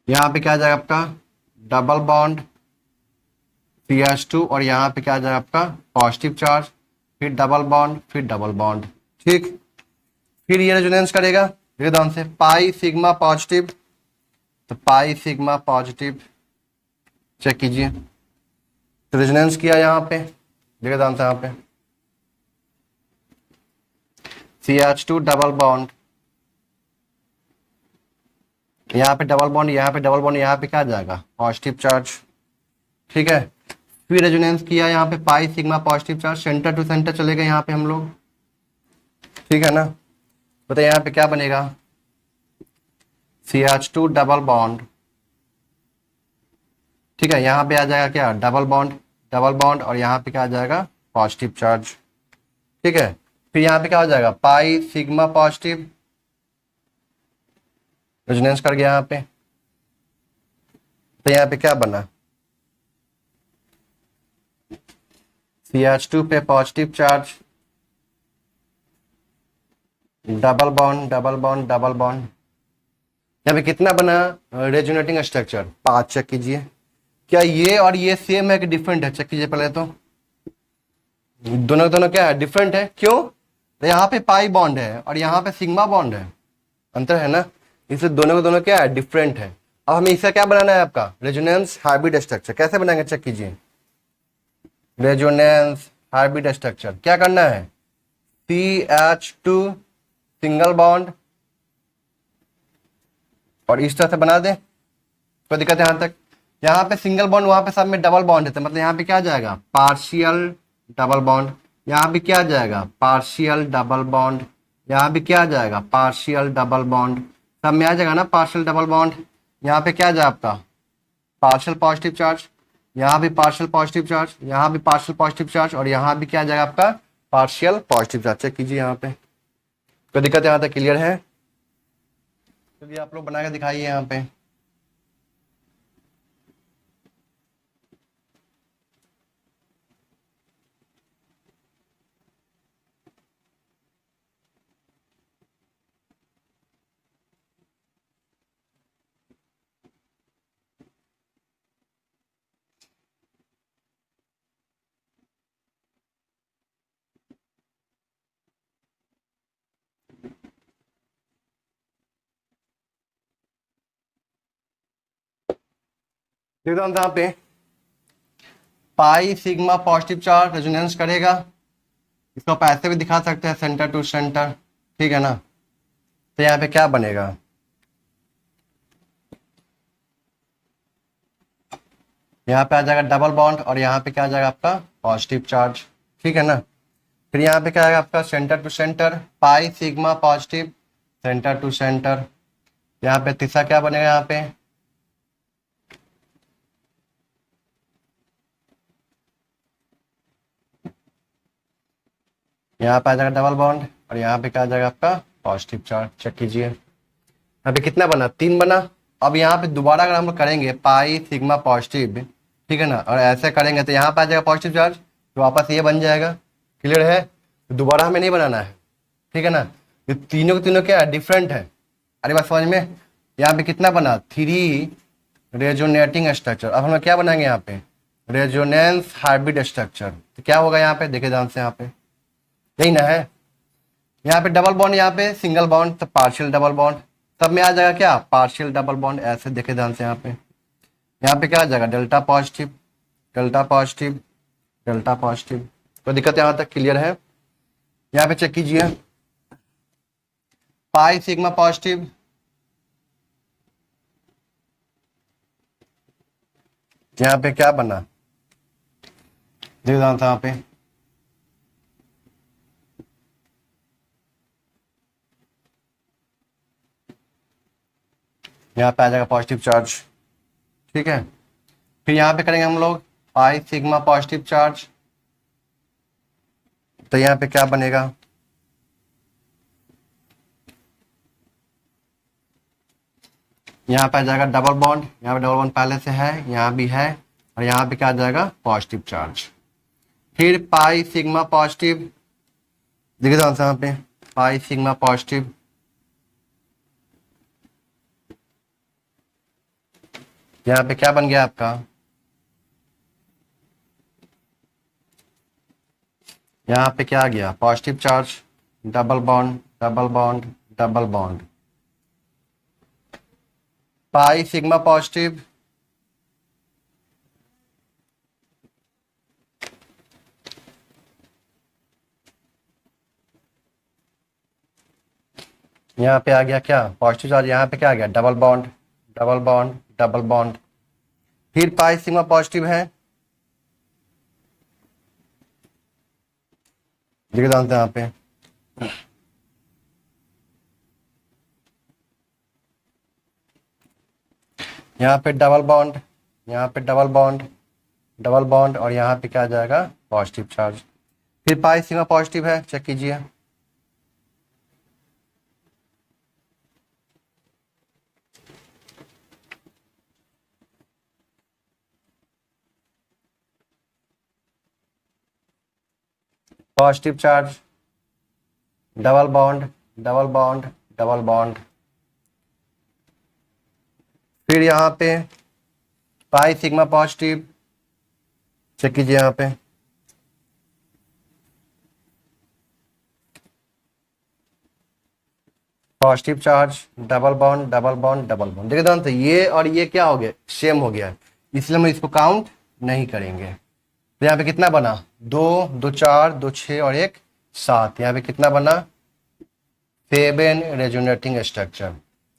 Speaker 1: यहाँ पे क्या आ जाएगा आपका, डबल बॉन्ड CH2, और यहाँ पे क्या आ जाएगा आपका, पॉजिटिव चार्ज, फिर डबल बॉन्ड, फिर डबल बॉन्ड। ठीक, फिर ये रेजोनेंस करेगा, देखिए ध्यान से, पाई सिग्मा पॉजिटिव, तो पाई सिग्मा पॉजिटिव, चेक कीजिए। तो रेजोनेंस किया यहाँ पे, देखिए ध्यान से, यहाँ पे CH2 डबल बॉन्ड, यहाँ पे डबल बॉन्ड, यहाँ पे डबल बॉन्ड, यहाँ पे क्या आ जाएगा, पॉजिटिव चार्ज। ठीक है, फिर रेजोनेंस किया यहाँ पे, pi sigma positive charge, centre to centre चले गए यहाँ पे हम लोग। ठीक है ना। बताइए यहाँ पे क्या बनेगा, CH2 डबल बॉन्ड। ठीक है, यहाँ पे आ जाएगा क्या, डबल बॉन्ड, डबल बॉन्ड, और यहाँ पे क्या आ जाएगा, पॉजिटिव चार्ज। ठीक है, फिर यहाँ पे क्या हो जाएगा, पाई सिग्मा पॉजिटिव, रेजोनेंस कर गया यहाँ पे। तो यहाँ पे क्या बना, CH2 पे positive charge, double bond double bond double bond. यहाँ पे कितना बना, रेजोनेटिंग स्ट्रक्चर 5। चेक कीजिए, क्या ये और ये सेम है कि डिफरेंट है, चेक कीजिए पहले तो। दोनों दोनों क्या है, डिफरेंट है। क्यों, तो यहाँ पे पाई बॉन्ड है और यहाँ पे सिग्मा बॉन्ड है, अंतर है ना, इसलिए दोनों को दोनों क्या है, डिफरेंट है। अब हमें इसका क्या बनाना है आपका, रेजोनेंस हाइब्रिड स्ट्रक्चर। कैसे बनाएंगे, चेक कीजिए। रेजोनेंस हाइब्रिड स्ट्रक्चर क्या करना है, CH2 सिंगल बॉन्ड, और इस तरह से बना दे, कोई दिक्कत है यहाँ तक। यहाँ पे सिंगल बॉन्ड, वहां पे सब में डबल बॉन्ड है, तो मतलब यहाँ पे क्या आ जाएगा, पार्शियल डबल बॉन्ड। यहाँ भी क्या आ जाएगा, पार्शियल डबल बॉन्ड। यहाँ भी क्या आ जाएगा, पार्शियल डबल बॉन्ड। सब में आ जाएगा ना पार्शियल डबल बॉन्ड। यहाँ पे क्या आ जाएगा आपका, पार्शियल पॉजिटिव चार्ज, यहाँ भी पार्शियल पॉजिटिव चार्ज, यहाँ भी पार्शियल पॉजिटिव चार्ज, और यहाँ भी क्या आ जाएगा आपका, पार्शियल पॉजिटिव चार्ज। चेक कीजिए यहाँ पे, कोई दिक्कत यहाँ तक क्लियर है। चलिए आप लोग बना के दिखाइए यहाँ पे। देखो यहाँ पे pi sigma positive charge resonance करेगा, इसको आप ऐसे भी दिखा सकते हैं, सेंटर टू सेंटर। ठीक है ना। तो यहाँ पे क्या बनेगा, यहाँ पे आ जाएगा डबल बॉन्ड, और यहाँ पे क्या आ जाएगा आपका, पॉजिटिव चार्ज। ठीक है ना। फिर यहाँ पे क्या आएगा आपका, centre to centre, pi sigma positive, centre to centre. यहाँ पे तीसरा क्या बनेगा, यहाँ पे यहाँ पे आ जाएगा डबल बॉन्ड और यहाँ पे क्या आ जाएगा आपका पॉजिटिव चार्ज। चेक कीजिए यहाँ पे कितना बना, 3 बना। अब यहाँ पे दोबारा अगर हम लोग करेंगे पाई सिग्मा पॉजिटिव, ठीक है ना, और ऐसे करेंगे तो यहाँ पे आ जाएगा पॉजिटिव चार्ज, तो वापस ये बन जाएगा। क्लियर है, तो दोबारा हमें नहीं बनाना है, ठीक है ना। ये तीनों के तीनों क्या है, डिफरेंट है। अरे बात समझ में। यहाँ पे कितना बना, 3 रेजोनेटिंग स्ट्रक्चर। अब हम लोग क्या बनाएंगे यहाँ पे, रेजोनेंस हाइब्रिड स्ट्रक्चर। तो क्या होगा यहाँ पे, देखिए ध्यान से, यहाँ पे यही ना है। यहाँ पे डबल बॉन्ड, यहाँ पे सिंगल बॉन्ड, तो पार्शियल डबल बॉन्ड। सब में आ जाएगा क्या, पार्शियल डबल बॉन्ड। ऐसे देखे ध्यान से, यहाँ पे क्या आ जाएगा, delta positive, delta positive, delta positive. तो दिक्कत यहाँ तक क्लियर है। यहाँ पे चेक कीजिए, पाई सिग्मा पॉजिटिव, यहाँ पे क्या बना, देखिए ध्यान से, यहाँ पे यहाँ पे आ जाएगा पॉजिटिव चार्ज, ठीक है। फिर यहाँ पे करेंगे हम लोग पाई सिग्मा पॉजिटिव चार्ज, तो यहाँ पे क्या बनेगा, यहाँ पे आ जाएगा डबल बॉन्ड। यहाँ पे डबल बॉन्ड पहले से है, यहाँ भी है, और यहाँ पे क्या आ जाएगा पॉजिटिव चार्ज। फिर पाई सिग्मा पॉजिटिव, देखिए ध्यान से, यहाँ पे पाई सिग्मा पॉजिटिव, यहाँ पे क्या बन गया आपका, यहाँ पे क्या आ गया, positive charge, double bond, double bond, double bond, पाई सिग्मा पॉजिटिव, यहाँ पे आ गया क्या, पॉजिटिव चार्ज। यहाँ पे क्या आ गया, double bond, double bond, double bond. फिर पाई सिग्मा पॉजिटिव है, देखिए जानते हैं यहाँ पे, यहाँ पे डबल बॉन्ड, यहाँ पे डबल बॉन्ड, डबल बॉन्ड, और यहाँ पे क्या आ जाएगा पॉजिटिव चार्ज। फिर पाई सिग्मा पॉजिटिव है, चेक कीजिए, positive charge, double bond, double bond, double bond. फिर यहाँ पे पाई सिग्मा पॉजिटिव, चेक कीजिए यहाँ पे, positive charge, double bond, double bond, double bond. देखिए ध्यान से, ये और ये क्या हो गया, सेम हो गया, इसलिए हम इसको काउंट नहीं करेंगे। तो यहाँ पे कितना बना, 2, 2 4, 2 6 और 1 7। यहाँ पे कितना बना, 7 रेजोनेटिंग स्ट्रक्चर।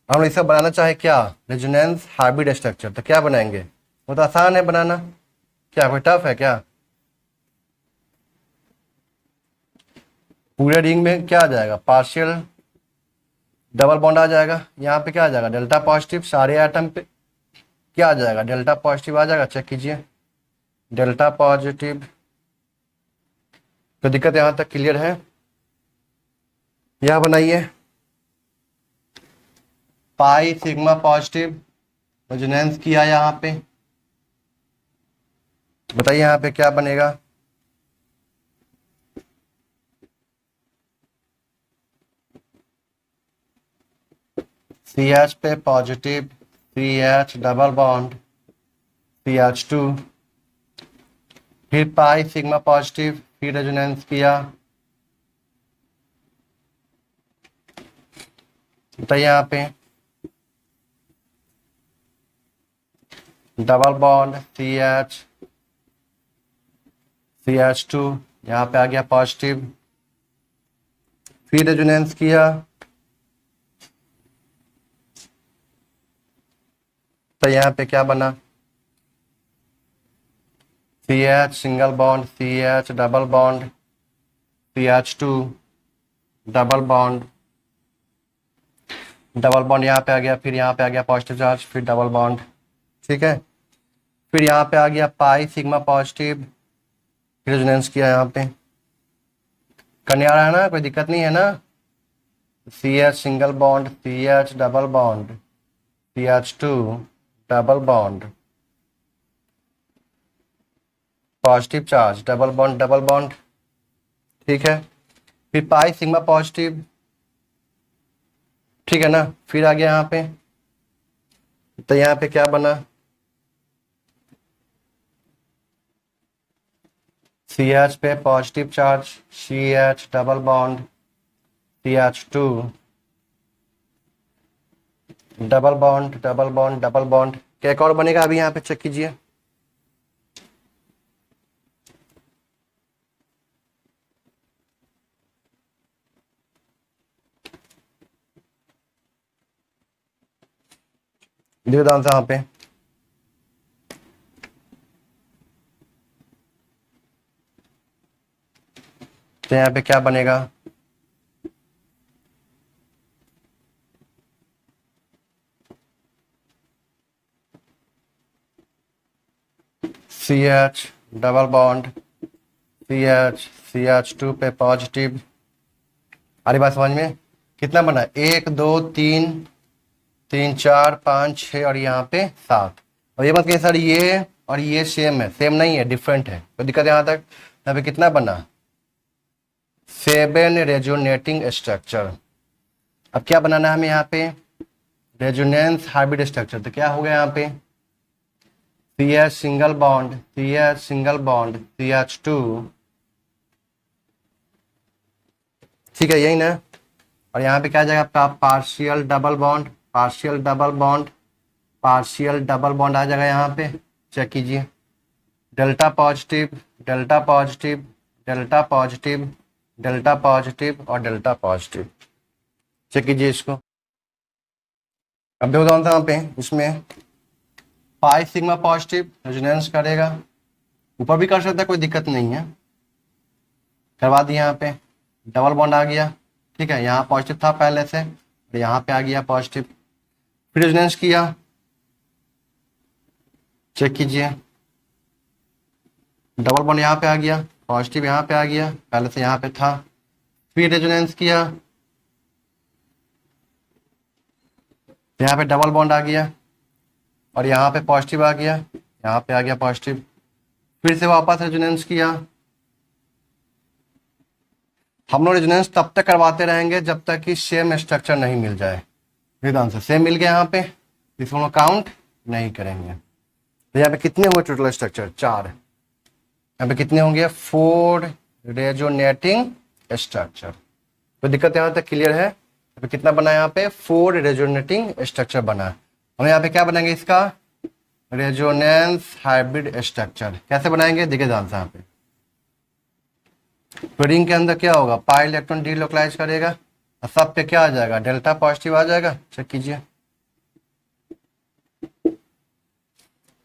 Speaker 1: हम इसे बनाना चाहे क्या, रेजोनेंस हाइब्रिड स्ट्रक्चर, तो क्या बनाएंगे, वो तो आसान है बनाना, क्या कोई टफ है क्या। पूरे रिंग में क्या आ जाएगा, पार्शियल डबल बॉन्ड आ जाएगा। यहाँ पे क्या आ जाएगा, डेल्टा पॉजिटिव, सारे एटम पे क्या आ जाएगा, डेल्टा पॉजिटिव आ जाएगा। चेक कीजिए, डेल्टा पॉजिटिव। तो दिक्कत यहाँ तक क्लियर है। यह बनाइए पाई सिग्मा पॉजिटिव, रेजोनेंस किया यहाँ पे, बताइए यहाँ पे क्या बनेगा, CH पे positive, CH double bond, CH2। फिर पाई सिग्मा पॉजिटिव, फिर रेजोनेंस किया, तो यहाँ पे डबल बॉन्ड, CH, CH2, यहाँ पे आ गया पॉजिटिव, फिर रेजोनेंस किया, तो यहाँ पे क्या बना, CH single bond, CH double bond, CH2 double bond, double bond यहाँ पे आ गया, फिर यहाँ पे आ गया पॉजिटिव चार्ज, फिर डबल बॉन्ड, ठीक है। फिर यहाँ पे आ गया पाई सिग्मा पॉजिटिव, रेजोनेंस किया यहाँ पे, करने आ रहा है ना, कोई दिक्कत नहीं है ना। CH single bond, CH double bond, CH2 double bond, positive charge, double bond double bond, ठीक है। फिर पाई सिग्मा पॉजिटिव, ठीक है ना। फिर आ गया यहाँ पे, तो यहाँ पे क्या बना, CH पे positive charge, CH double bond, CH2 double bond double bond double bond. क्या एक और बनेगा अभी यहाँ पे चेक कीजिए। देखो ध्यान से यहाँ पे, तो यहाँ पे क्या बनेगा, CH double bond, CH CH2 पे पॉजिटिव। अरे बात समझ में, कितना बना, 1 2 3 3 4 5 6 और यहाँ पे 7। और ये बात कहिए सर ये और ये सेम है, सेम नहीं है, डिफरेंट है, तो दिक्कत यहाँ तक। यहाँ पे कितना बना, 7 रेजोनेटिंग स्ट्रक्चर। अब क्या बनाना है हमें यहाँ पे, रेजोनेंस हाइब्रिड स्ट्रक्चर। तो क्या हो गया यहाँ पे, CH single bond, CH single bond, CH2, ठीक है यही ना। और यहाँ पे क्या जाएगा आपका, partial double bond, partial double bond, partial double bond आ जाएगा यहाँ पे, चेक कीजिए। Delta positive, delta positive, delta positive, delta positive और डेल्टा पॉजिटिव, चेक कीजिए इसको। अब देखो कौन था यहाँ पे, इसमें पाई सिग्मा पॉजिटिव रेजोनेंस करेगा, ऊपर भी कर सकता है, कोई दिक्कत नहीं है, करवा दिया। यहाँ पे डबल बॉन्ड आ गया, ठीक है, यहाँ पॉजिटिव था पहले से, यहाँ पे आ गया पॉजिटिव। फिर रेजोनेंस किया, चेक कीजिए, डबल बॉन्ड यहाँ पे आ गया, पॉजिटिव यहाँ पे आ गया, पहले से यहाँ पे था। फिर रेजोनेंस किया, यहाँ पे डबल बॉन्ड आ गया और यहाँ पे पॉजिटिव आ गया, यहाँ पे आ गया पॉजिटिव। फिर से वापस रेजोनेंस किया। हम लोग रेजोनेंस तब तक करवाते रहेंगे जब तक कि सेम स्ट्रक्चर नहीं मिल जाए। वेदांत से सेम मिल गया यहाँ पे, इसको हम लोग काउंट नहीं करेंगे। तो यहाँ पे कितने हुए टोटल स्ट्रक्चर, 4। यहाँ पे कितने होंगे, 4 रेजोनेटिंग स्ट्रक्चर। तो दिक्कत यहाँ तक क्लियर है। यहाँ पे कितना बना, यहाँ पे 4 रेजोनेटिंग स्ट्रक्चर बना। हम यहाँ पे क्या बनाएंगे, इसका रेजोनेंस हाइब्रिड स्ट्रक्चर। कैसे बनाएंगे देखिए ध्यान से। यहाँ पे तो रिंग के अंदर क्या होगा, पाई इलेक्ट्रॉन डीलोकलाइज करेगा और सब पे क्या आ जाएगा, डेल्टा पॉजिटिव आ जाएगा, चेक कीजिए,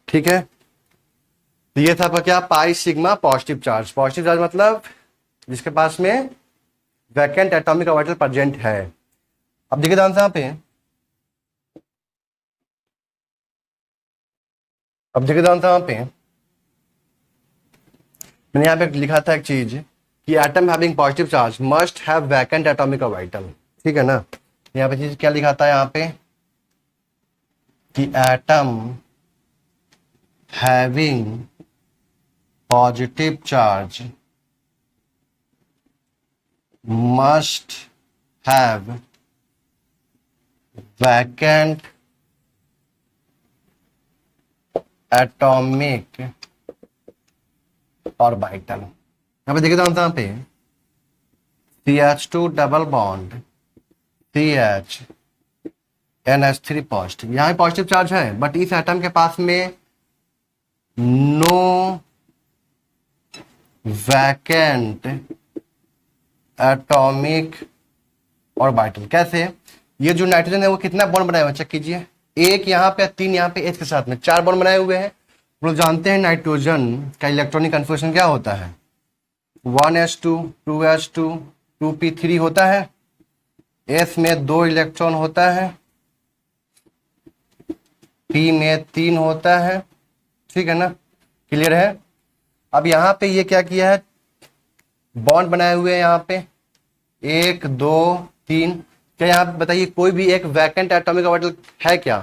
Speaker 1: ठीक है। तो ये था आपका क्या, पाई sigma positive charge. Positive charge मतलब जिसके पास में वैकेंट एटॉमिक ऑर्बिटल प्रेजेंट है। अब देखिए ध्यान से यहाँ पे, अब देखिए ध्यान से यहाँ पे, मैंने यहाँ पे लिखा था एक चीज कि atom having positive charge must have vacant atomic orbital, ठीक है ना। यहाँ पे चीज क्या लिखा था यहाँ पे कि atom having positive charge must have vacant atomic orbital. यहाँ पे देखिए यहाँ पे CH2 double bond, CH NH3 positive, यहाँ पॉजिटिव चार्ज है, बट इस एटम के पास में नो वैकेंट एटॉमिक ऑर्बिटल। कैसे, ये जो नाइट्रोजन है वो कितना बॉन्ड बनाया हुआ है चेक कीजिए, 1 यहाँ पे 3 यहाँ पे H के साथ में 4 बॉन्ड बनाए हुए हैं। हम लोग जानते हैं नाइट्रोजन का इलेक्ट्रॉनिक कन्फर्मेशन क्या होता है, 1s2 2s2 2p3 होता है, S में 2 इलेक्ट्रॉन होता है, P में 3 होता है, ठीक है ना, क्लियर है। अब यहाँ पे ये क्या किया है, बॉन्ड बनाए हुए हैं यहाँ पे, 1 2 3। क्या यहाँ पे बताइए कोई भी एक वैकेंट एटॉमिक ऑर्बिटल है क्या?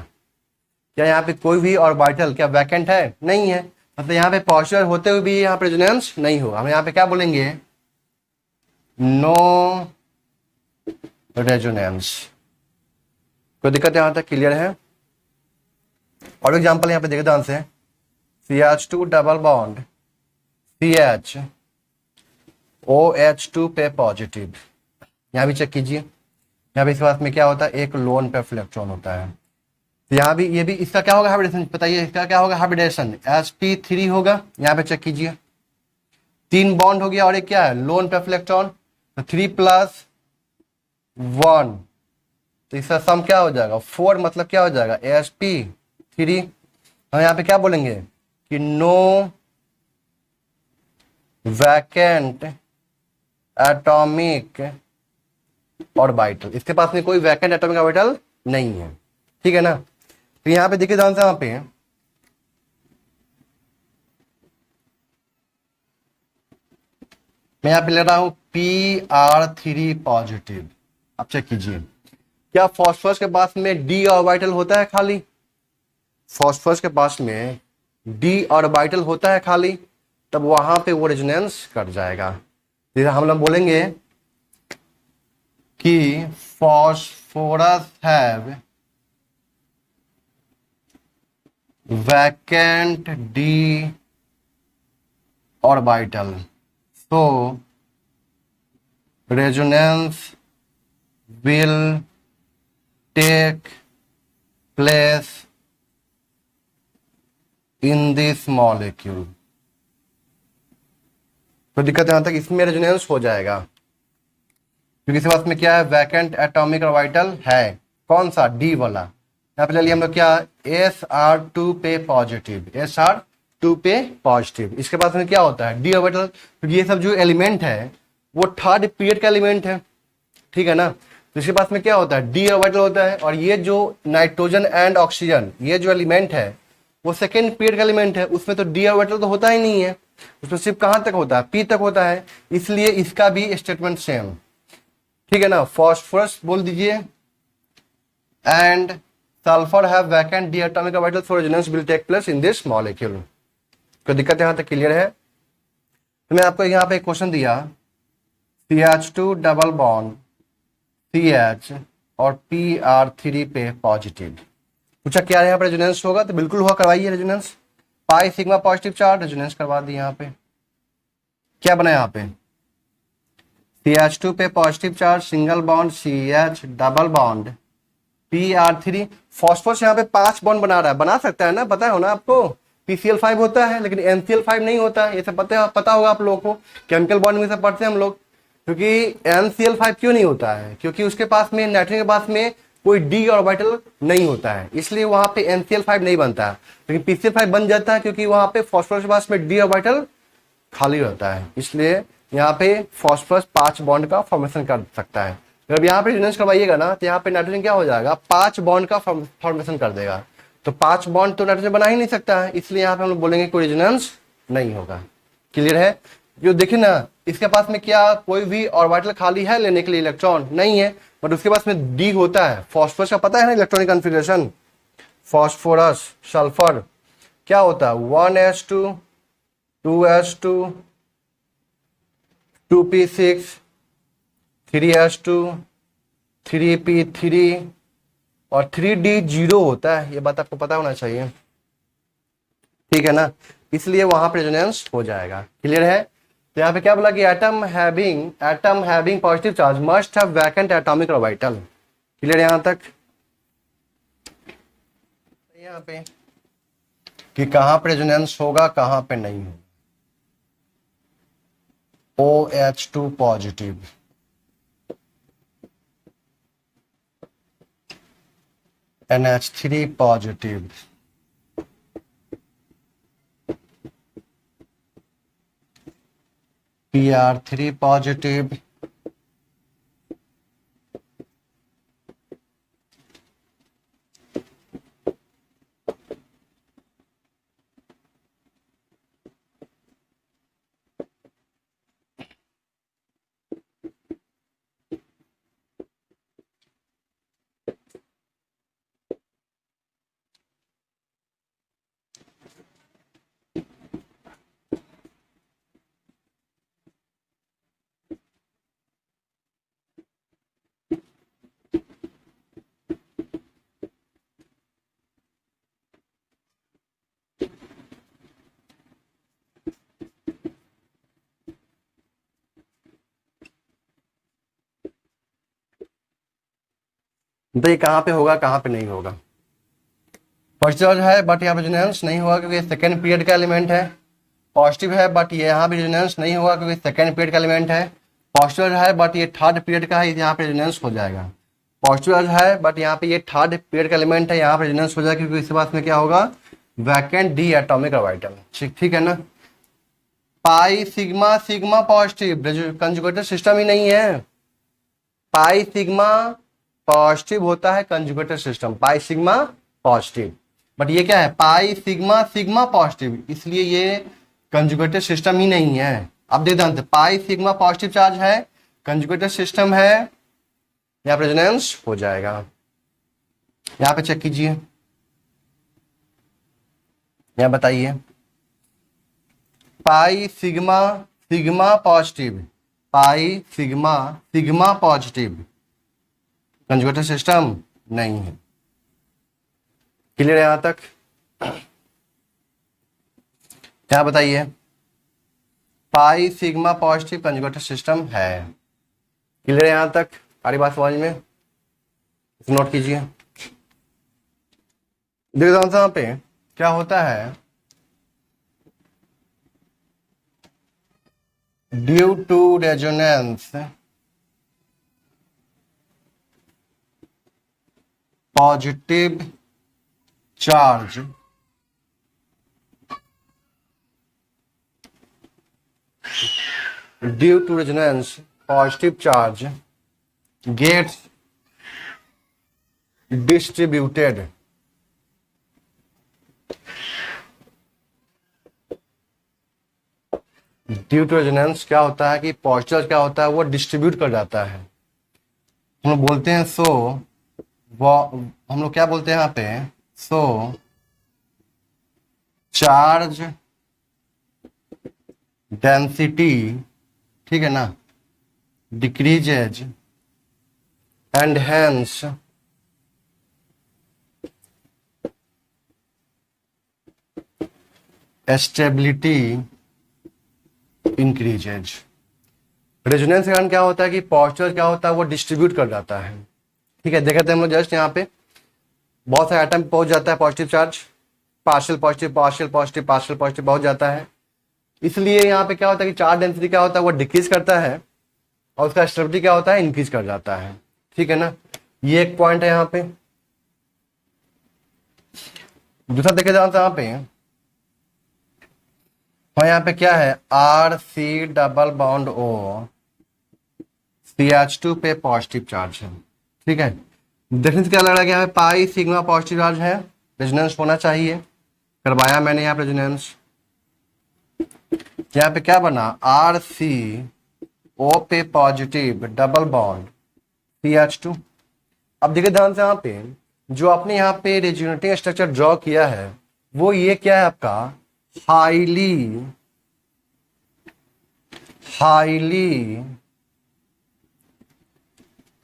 Speaker 1: क्या यहाँ पे कोई भी ऑर्बिटल क्या वैकेंट है? नहीं है। मतलब यहाँ पे पॉजिटिव होते हुए भी यहाँ पे रेजोनेंस नहीं होगा। हम यहाँ पे क्या बोलेंगे? No resonance. कोई दिक्कत यहाँ तक क्लियर है? और एग्जाम्पल यहाँ पे देखिए ध्यान से, CH2 double bond CH OH2 पे पॉजिटिव। यहाँ भी चेक कीजिए, यहाँ पे इस बात में क्या होता है? एक लोन पे इलेक्ट्रॉन होता है। तो यहाँ भी ये भी इसका क्या होगा हाइब्रिडेशन? बताइए इसका क्या होगा हाइब्रिडेशन? sp3 होगा। यहाँ पे चेक कीजिए, 3 बॉन्ड हो गया और एक क्या है? लोन पे इलेक्ट्रॉन। तो 3+1, तो इसका सम क्या हो जाएगा? 4, मतलब क्या हो जाएगा? sp3। हम यहाँ पे क्या बोलेंगे कि नो वैकेंट एटॉमिक ऑर्बिटल। इसके पास में कोई वैकेंट एटॉमिक ऑर्बिटल नहीं है, ठीक है ना? तो यहाँ पे देखिए ध्यान से, यहाँ पे मैं यहाँ पे ले रहा हूं Pr3 पॉजिटिव। अब चेक कीजिए, क्या फॉस्फोरस के पास में डी ऑर्बिटल होता है खाली? फॉस्फोरस के पास में डी ऑर्बिटल होता है खाली, तब वहां पे वो रेजोनेंस कर जाएगा। फिर हम लोग बोलेंगे कि phosphorus have vacant D orbital, so resonance will take place in this molecule। तो दिक्कत यहां तक, इसमें रेजोनेंस हो जाएगा क्योंकि इस बात में क्या है? वैकेंट एटॉमिक ऑर्बिटल है। कौन सा? डी वाला। यहाँ पे ले लिया हम लोग क्या? Sr2 पे पॉजिटिव, Sr2 पे पॉजिटिव। इसके पास में क्या होता है? D orbital. क्योंकि ये सब जो एलिमेंट है वो थर्ड पीरियड का एलिमेंट है, ठीक है ना? तो इसके पास में क्या होता है? डी ऑर्बिटल होता है। और ये जो नाइट्रोजन एंड ऑक्सीजन, ये जो एलिमेंट है वो सेकेंड पीरियड का एलिमेंट है, उसमें तो डी ऑर्बिटल तो होता ही नहीं है। उसमें सिर्फ कहां तक होता है? पी तक होता है। इसलिए इसका भी स्टेटमेंट सेम, ठीक है ना? फॉस्फोरस बोल दीजिए and sulphur have vacant d atomic orbital, so resonance will take place in this molecule. कोई दिक्कत यहां तक क्लियर है? तो मैं आपको यहां पे एक क्वेश्चन दिया, CH2 डबल बॉन्ड CH और Pr3 पे पॉजिटिव। पूछा क्या यहाँ पे रेजोनेंस होगा? तो बिल्कुल हुआ, करवाइए रेजोनेंस। पाई सिग्मा पॉजिटिव चार्ज, रेजोनेंस करवा दी। यहाँ पे क्या बना? यहाँ पे CH2 पे positive charge, single bond CH double bond Pr3। Phosphorus यहाँ पे 5 बॉन्ड बना रहा है, बना सकता है ना? पता है ना आपको? PCl5 होता है लेकिन NCl5 नहीं होता है। ये सब पता होगा आप लोगों को, केमिकल बॉन्ड में सब पढ़ते हैं हम लोग। क्योंकि NCl5 क्यों नहीं होता है? क्योंकि उसके पास में, नाइट्रोजन के पास में कोई डी ऑर्बिटल नहीं होता है, इसलिए वहां पे NCl5 नहीं बनता है। लेकिन PCl5 बन जाता है क्योंकि वहां पे फॉस्फोरस के पास में डी ऑर्बिटल खाली रहता है, इसलिए यहाँ पे फॉस्फोरस 5 बॉन्ड का फॉर्मेशन कर सकता है। जब यहाँ पे रेजोनेंस करवाइएगा ना, तो यहाँ पे नाइट्रोजन क्या हो जाएगा? 5 बॉन्ड का फॉर्मेशन कर देगा। तो 5 बॉन्ड तो नाइट्रोजन बना ही नहीं सकता है, इसलिए यहाँ पे हम लोग बोलेंगे कोई रेजोनेंस नहीं होगा। क्लियर है? जो देखिए ना, इसके पास में क्या कोई भी ऑर्बिटल खाली है लेने के लिए? इलेक्ट्रॉन नहीं है, बट उसके पास में डी होता है। फॉस्फोरस का पता है ना इलेक्ट्रॉनिक कॉन्फ़िगरेशन? फॉस्फोरस सल्फर क्या होता है? 1s2 2s2 2p6 3s2 3p3 और 3d0 होता है। ये बात आपको पता होना चाहिए, ठीक है ना? इसलिए वहां पर रेजोनेंस हो जाएगा। क्लियर है? तो यहाँ पे क्या बोला कि atom having positive charge must have vacant atomic orbital. Clear यहाँ तक? यहाँ पे कि कहां पे रेजोनेंस होगा, कहां पे नहीं होगा। OH2 positive, NH3 positive, Pr3 positive, तो ये कहाँ पे होगा, कहाँ पे नहीं होगा। फर्स्ट चार्ज है बट यहाँ पे रेजोनेंस नहीं होगा क्योंकि सेकेंड पीरियड का एलिमेंट है। पॉजिटिव है बट ये यहाँ पे रेजोनेंस नहीं होगा क्योंकि सेकेंड पीरियड का एलिमेंट है। पॉजिटिव है बट ये थर्ड पीरियड का है, यहाँ पे रेजोनेंस हो जाएगा। पॉजिटिव है बट यहाँ पे ये थर्ड पीरियड का एलिमेंट है, यहाँ पे रेजोनेंस हो जाएगा क्योंकि इसके बाद में क्या होगा, वैकेंट डी एटॉमिक ऑर्बिटल। ठीक है ना। Pi sigma sigma positive, conjugated system ही नहीं है। पाई सिग्मा पॉजिटिव होता है conjugated system, pi sigma positive. But ये क्या है, पाई सिग्मा सिग्मा पॉजिटिव, इसलिए ये कंजुगेटेड सिस्टम ही नहीं है। अब देख जानते, पाई सिग्मा पॉजिटिव चार्ज है, कंजुगेटेड सिस्टम है, यहाँ पर रेजोनेंस हो जाएगा। यहाँ पे चेक कीजिए, यहाँ बताइए, पाई सिग्मा सिग्मा पॉजिटिव, पाई sigma sigma positive, conjugated system नहीं है। क्लियर है यहां तक? क्या बताइए, पाई सिग्मा पॉजिटिव कंजुगेटेड सिस्टम है। क्लियर है यहां तक? सारी बात समझ में? नोट कीजिए। देखो यहां पे क्या होता है, due to resonance positive charge due to resonance positive charge gets distributed due to resonance क्या होता है कि पॉजिटिव चार्ज क्या होता है, वो डिस्ट्रीब्यूट कर जाता है। हम लोग बोलते हैं सो, हम लोग क्या बोलते हैं यहाँ पे, सो चार्ज डेंसिटी, ठीक है ना, decreases and hence stability increases. Resonance के कारण क्या होता है कि पॉजिटिव क्या होता है, वो डिस्ट्रीब्यूट कर जाता है। ठीक है, देखते हैं हम लोग जस्ट यहाँ पे बहुत सारे आइटम पहुंच जाता है positive charge, partial positive partial positive partial positive पहुंच जाता है। इसलिए यहाँ पे क्या होता है कि चार्ज डेंसिटी क्या होता है, वो डिक्रीज करता है और उसका स्टेबिलिटी क्या होता है, इंक्रीज कर जाता है। ठीक है ना, ये एक पॉइंट है यहाँ पे। दूसरा देखे जाए यहाँ पे, और यहाँ पे क्या है, R C double bond O CH2 पे पॉजिटिव चार्ज है। ठीक है, देखने से क्या लग रहा है कि यहाँ पे पाई सिग्मा पॉजिटिव चार्ज है, रेजोनेंस होना चाहिए, करवाया मैंने यहाँ पे रेजोनेंस। यहाँ पे क्या बना, RCO पे पॉजिटिव डबल बॉन्ड CH2। अब देखिए ध्यान से, यहाँ पे जो आपने यहाँ पे रेजोनेटिंग स्ट्रक्चर ड्रॉ किया है, वो ये क्या है आपका, हाईली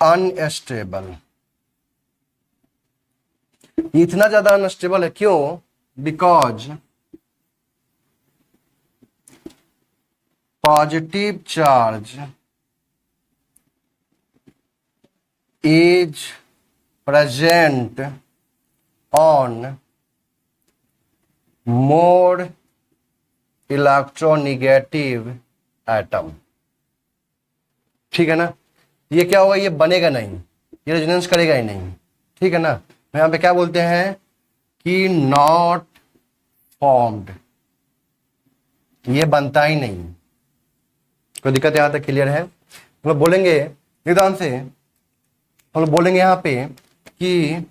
Speaker 1: अनस्टेबल। इतना ज्यादा अनस्टेबल है, क्यों, because positive charge is present on more electronegative atom। ठीक है ना, ये क्या होगा, ये बनेगा नहीं, ये रेजोनेंस करेगा ही नहीं। ठीक है ना, यहाँ पे क्या बोलते हैं कि नॉट फॉर्म्ड, ये बनता ही नहीं। कोई दिक्कत यहाँ तक क्लियर है? हम लोग बोलेंगे ध्यान से, हम लोग बोलेंगे यहाँ पे कि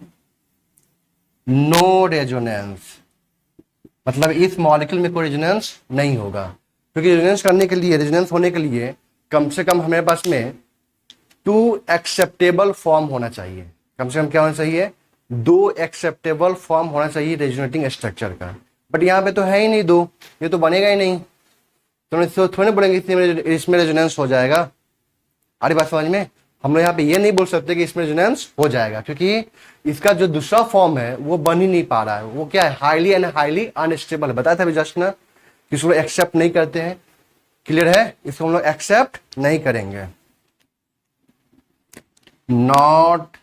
Speaker 1: नो रेजोनेंस, मतलब इस मॉलिक्यूल में कोई रेजोनेंस नहीं होगा, क्योंकि रेजोनेंस करने के लिए, रेजोनेंस होने के लिए कम से कम हमारे पास में 2 एक्सेप्टेबल फॉर्म होना चाहिए। कम से कम क्या होना चाहिए, 2 एक्सेप्टेबल फॉर्म होना चाहिए रेजोनेटिंग स्ट्रक्चर का। बट यहाँ पे तो है ही नहीं 2, ये तो बनेगा ही नहीं, तो थोड़े बोलेंगे इसमें रेजोनेंस हो जाएगा। अरे बात समझ में, हम लोग यहाँ पे ये नहीं बोल सकते कि इसमें रेजोनेंस हो जाएगा, क्योंकि इसका जो दूसरा फॉर्म है वो बन ही नहीं पा रहा है। वो क्या है, हाईली अनस्टेबल है। बताया था अभी जस्ट ना, इसको एक्सेप्ट नहीं करते हैं। क्लियर है, इसको हम लोग एक्सेप्ट नहीं करेंगे। Not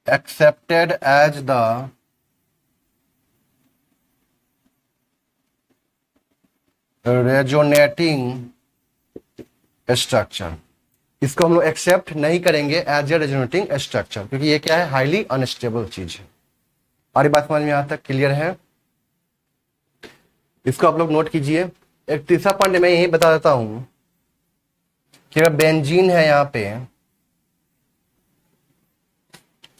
Speaker 1: accepted as the resonating structure। इसको हम लोग एक्सेप्ट नहीं करेंगे एज ए रेजोनेटिंग स्ट्रक्चर, क्योंकि ये क्या है, हाईली अनस्टेबल चीज है। और ये बात समझ में यहां तक क्लियर है? इसको आप लोग नोट कीजिए। एक तीसरा पॉइंट मैं यही बता देता हूं कि अगर बेंजीन है यहाँ पे,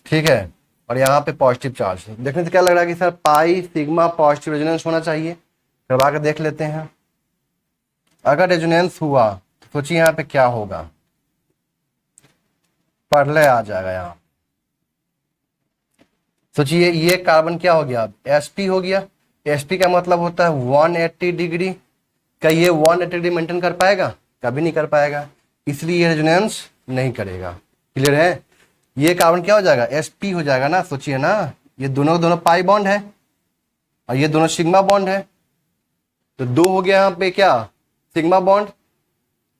Speaker 1: ठीक है, और यहाँ पे पॉजिटिव चार्ज, देखने से क्या लग रहा है कि सर पाई सिग्मा पॉजिटिव रेजोनेंस होना चाहिए। करवा कर देख लेते हैं। अगर रेजोनेंस हुआ तो सोचिए यहाँ पे क्या होगा, परले आ जाएगा यहाँ। सोचिए ये कार्बन क्या हो गया, sp हो गया। sp का मतलब होता है 180 डिग्री। क्या ये 180 डिग्री मेंटेन कर पाएगा? कभी नहीं कर पाएगा, इसलिए ये रेजोनेंस नहीं करेगा। क्लियर है? ये कार्बन क्या हो जाएगा, sp हो जाएगा ना। सोचिए ना, ये दोनों दोनों पाई बॉन्ड है और ये दोनों सिग्मा बॉन्ड है, तो दो हो गया यहाँ पे क्या, सिग्मा बॉन्ड।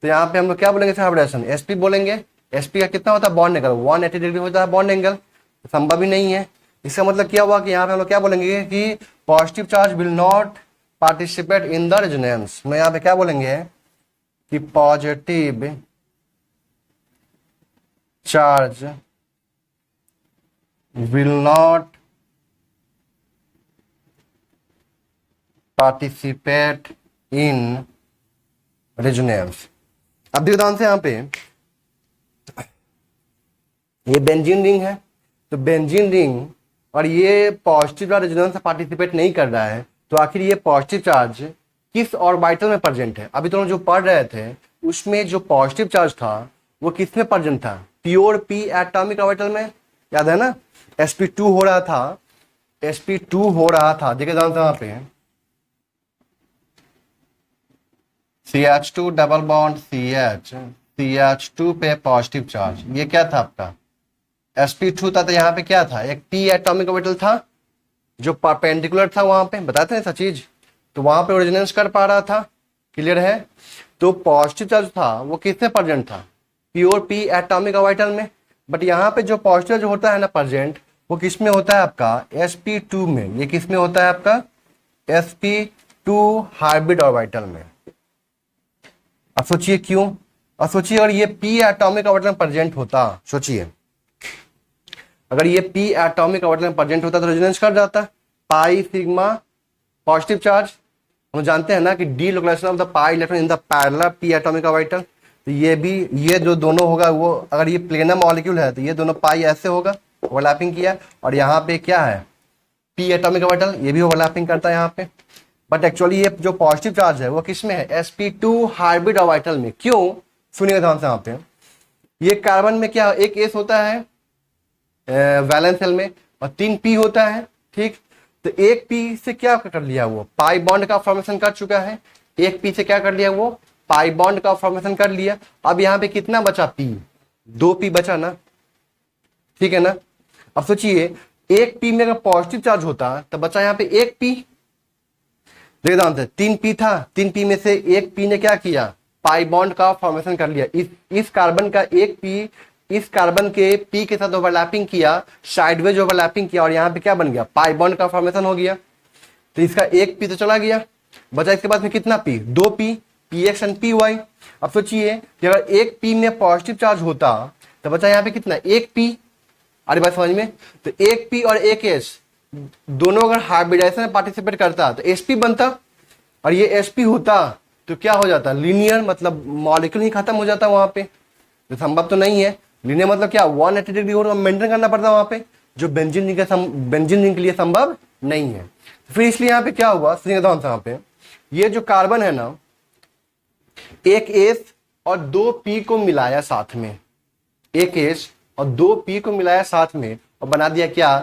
Speaker 1: तो यहाँ पे हम लोग क्या बोलेंगे सर, हाइब्रिडेशन sp बोलेंगे। sp का कितना होता है, बॉन्ड एंगल 180 डिग्री होता है बॉन्ड एंगल, तो संभव ही नहीं है। इसका मतलब क्या हुआ कि यहाँ पे हम लोग क्या बोलेंगे कि positive charge will not participate in the resonance. मैं यहाँ पे क्या बोलेंगे कि positive charge will not participate in resonance. अब देखो ध्यान से, यहाँ पे ये बेंजीन रिंग है, तो बेंजीन रिंग और ये पॉजिटिव चार्ज रेजोनेंस से पार्टिसिपेट नहीं कर रहा है, तो आखिर ये पॉजिटिव चार्ज किस ऑर्बिटल में प्रेजेंट है? अभी तो जो पढ़ रहे थे उसमें जो पॉजिटिव चार्ज था वो किस में प्रेजेंट था, प्योर p एटॉमिक ऑर्बिटल में, याद है ना। sp2 हो रहा था, sp2 हो रहा था, देखिए ध्यान से, वहां पे CH2 double bond CH, CH2 पे पॉजिटिव चार्ज, ये क्या था आपका sp2 था। तो यहाँ पे क्या था, एक p एटॉमिक ऑर्बिटल था जो परपेंडिकुलर था, वहां पे बताते हैं ऐसा चीज, तो वहां पे रेजोनेंस कर पा रहा था। क्लियर है? तो पॉजिटिव चार्ज था वो किसमें प्रेजेंट था, प्योर p एटॉमिक ऑर्बिटल में। बट यहाँ पे जो पॉजिटिव जो होता है ना प्रेजेंट, वो किस में होता है आपका, sp2 में। ये किस में होता है आपका, sp2 हाइब्रिड ऑर्बिटल में। अब सोचिए क्यों, और सोचिए अगर ये p एटॉमिक ऑर्बिटल में प्रेजेंट होता, सोचिए अगर ये p एटॉमिक ऑर्बिटल में प्रेजेंट होता तो रेजोनेंस कर जाता। पाई सिग्मा पॉजिटिव चार्ज, हम जानते हैं ना कि D location of the pi electron in the parallel p atomic orbital. तो ये भी, ये जो दोनों होगा वो, अगर ये प्लेनर मॉलिक्यूल है तो ये दोनों पाई ऐसे होगा, ओवरलैपिंग किया, और यहाँ पे क्या है p एटॉमिक ऑर्बिटल, ये भी ओवरलैपिंग करता है यहाँ पे। बट एक्चुअली ये जो पॉजिटिव चार्ज है वो किस में है, sp2 हाइब्रिड ऑर्बिटल में। क्यों, सुनिएगा ध्यान से। यहाँ पे ये कार्बन में क्या, एक s होता है वैलेंस शेल में और 3 p होता है, ठीक। तो एक p से क्या कर लिया, वो पाई बॉन्ड का फॉर्मेशन कर चुका है। एक p से क्या कर लिया, वो पाई बॉन्ड का फॉर्मेशन कर लिया। अब यहाँ पे कितना बचा, p, 2 p बचा ना, ठीक है ना। अब सोचिए एक p में अगर पॉजिटिव चार्ज होता तो बचा यहाँ पे एक p। देखिए ध्यान से, 3 p था, 3 p में से एक p ने क्या किया, पाई बॉन्ड का फॉर्मेशन कर लिया। इस कार्बन का एक p इस कार्बन के p के साथ ओवरलैपिंग किया, साइडवेज ओवरलैपिंग किया, और यहाँ पे क्या बन गया, पाई बॉन्ड का फॉर्मेशन हो गया। तो इसका एक p तो चला गया, बचा इसके बाद में कितना p, 2 p, px and py। अब सोचिए कि अगर एक p में पॉजिटिव चार्ज होता तो बचा यहाँ पे कितना, एक p। अरे बात समझ में, तो एक p और एक s दोनों अगर हाइब्रिडाइजेशन में पार्टिसिपेट करता तो sp बनता, और ये sp होता तो क्या हो जाता, लीनियर, मतलब मॉलिक्यूल ही खत्म हो जाता वहां पे। तो संभव तो नहीं है। लीनियर मतलब क्या, 180 डिग्री और मेंटेन करना पड़ता वहां पे, जो बेंजीन रिंग के लिए संभव नहीं है। फिर इसलिए यहाँ पे क्या हुआ, यहाँ पे ये जो कार्बन है ना, एक S और 2 P को मिलाया साथ में, एक S और 2 P को मिलाया साथ में, और बना दिया क्या,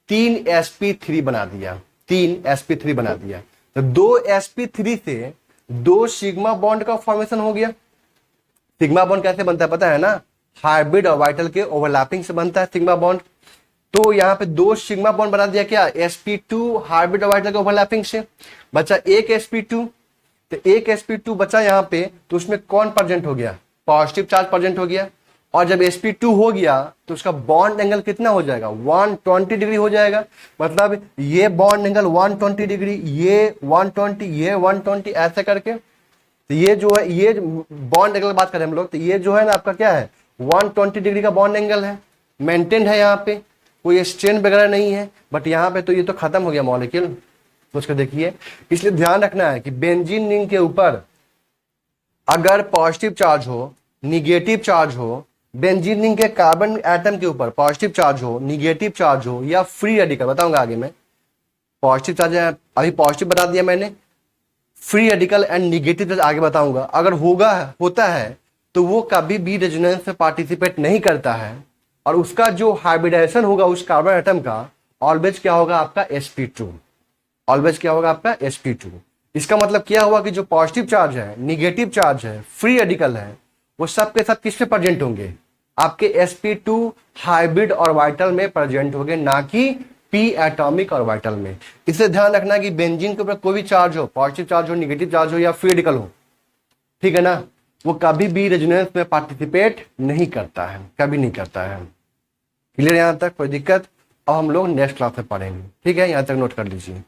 Speaker 1: 3 sp3 बना दिया, 3 sp3 बना दिया। तो 2 sp3 से 2 सिग्मा बॉन्ड का फॉर्मेशन हो गया। सिग्मा बॉन्ड कैसे बनता है पता है ना, हाइब्रिड ऑर्बिटल के ओवरलैपिंग से बनता है सिग्मा बॉन्ड। तो यहाँ पे 2 सिग्मा बॉन्ड बना दिया क्या, sp2 हाइब्रिड ऑर्बिटल के ओवरलैपिंग से। बचा एक sp2, तो एक sp2 बचा यहाँ पे, तो उसमें कौन प्रेजेंट हो गया, पॉजिटिव चार्ज प्रेजेंट हो गया। और जब sp2 हो गया तो उसका बॉन्ड एंगल कितना हो जाएगा, 120 डिग्री हो जाएगा। मतलब ये बॉन्ड एंगल 120 डिग्री, ये 120, ये 120, ऐसे करके। तो ये जो है, ये बॉन्ड एंगल की बात करें हम लोग, तो ये जो है ना आपका क्या है, 120 डिग्री का बॉन्ड एंगल है, मेंटेन है, यहाँ पे कोई स्ट्रेन वगैरह नहीं है। बट यहाँ पे तो ये तो खत्म हो गया मॉलिक्यूल। तो उसको देखिए, इसलिए ध्यान रखना है कि बेंजीन रिंग के ऊपर अगर पॉजिटिव चार्ज हो, निगेटिव चार्ज हो, बेंजीन रिंग के कार्बन एटम के ऊपर पॉजिटिव चार्ज हो, निगेटिव चार्ज हो या फ्री रेडिकल, बताऊंगा आगे मैं। पॉजिटिव चार्ज है, अभी पॉजिटिव बता दिया मैंने, free radical and negative charge आगे बताऊंगा। अगर होता है तो वो कभी भी रेजोनेंस में पार्टिसिपेट नहीं करता है, और उसका जो हाइब्रिडाइजेशन होगा उस कार्बन एटम का, ऑलवेज क्या होगा आपका sp2, ऑलवेज क्या होगा आपका sp2। इसका मतलब क्या हुआ कि जो पॉजिटिव चार्ज है, निगेटिव चार्ज है, फ्री रेडिकल है, वो सब के सब किस में प्रेजेंट होंगे, आपके sp2 हाइब्रिड ऑर्बिटल में प्रेजेंट होंगे, ना कि p एटॉमिक ऑर्बिटल में। इसे ध्यान रखना कि बेंजीन के ऊपर कोई भी चार्ज हो, पॉजिटिव चार्ज हो, निगेटिव चार्ज हो या फ्री रेडिकल हो, ठीक है ना, वो कभी भी रेजोनेंस में पार्टिसिपेट नहीं करता है, कभी नहीं करता है। क्लियर, यहां तक कोई दिक्कत? अब हम लोग नेक्स्ट क्लास में पढ़ेंगे, ठीक है, यहां तक नोट कर लीजिए।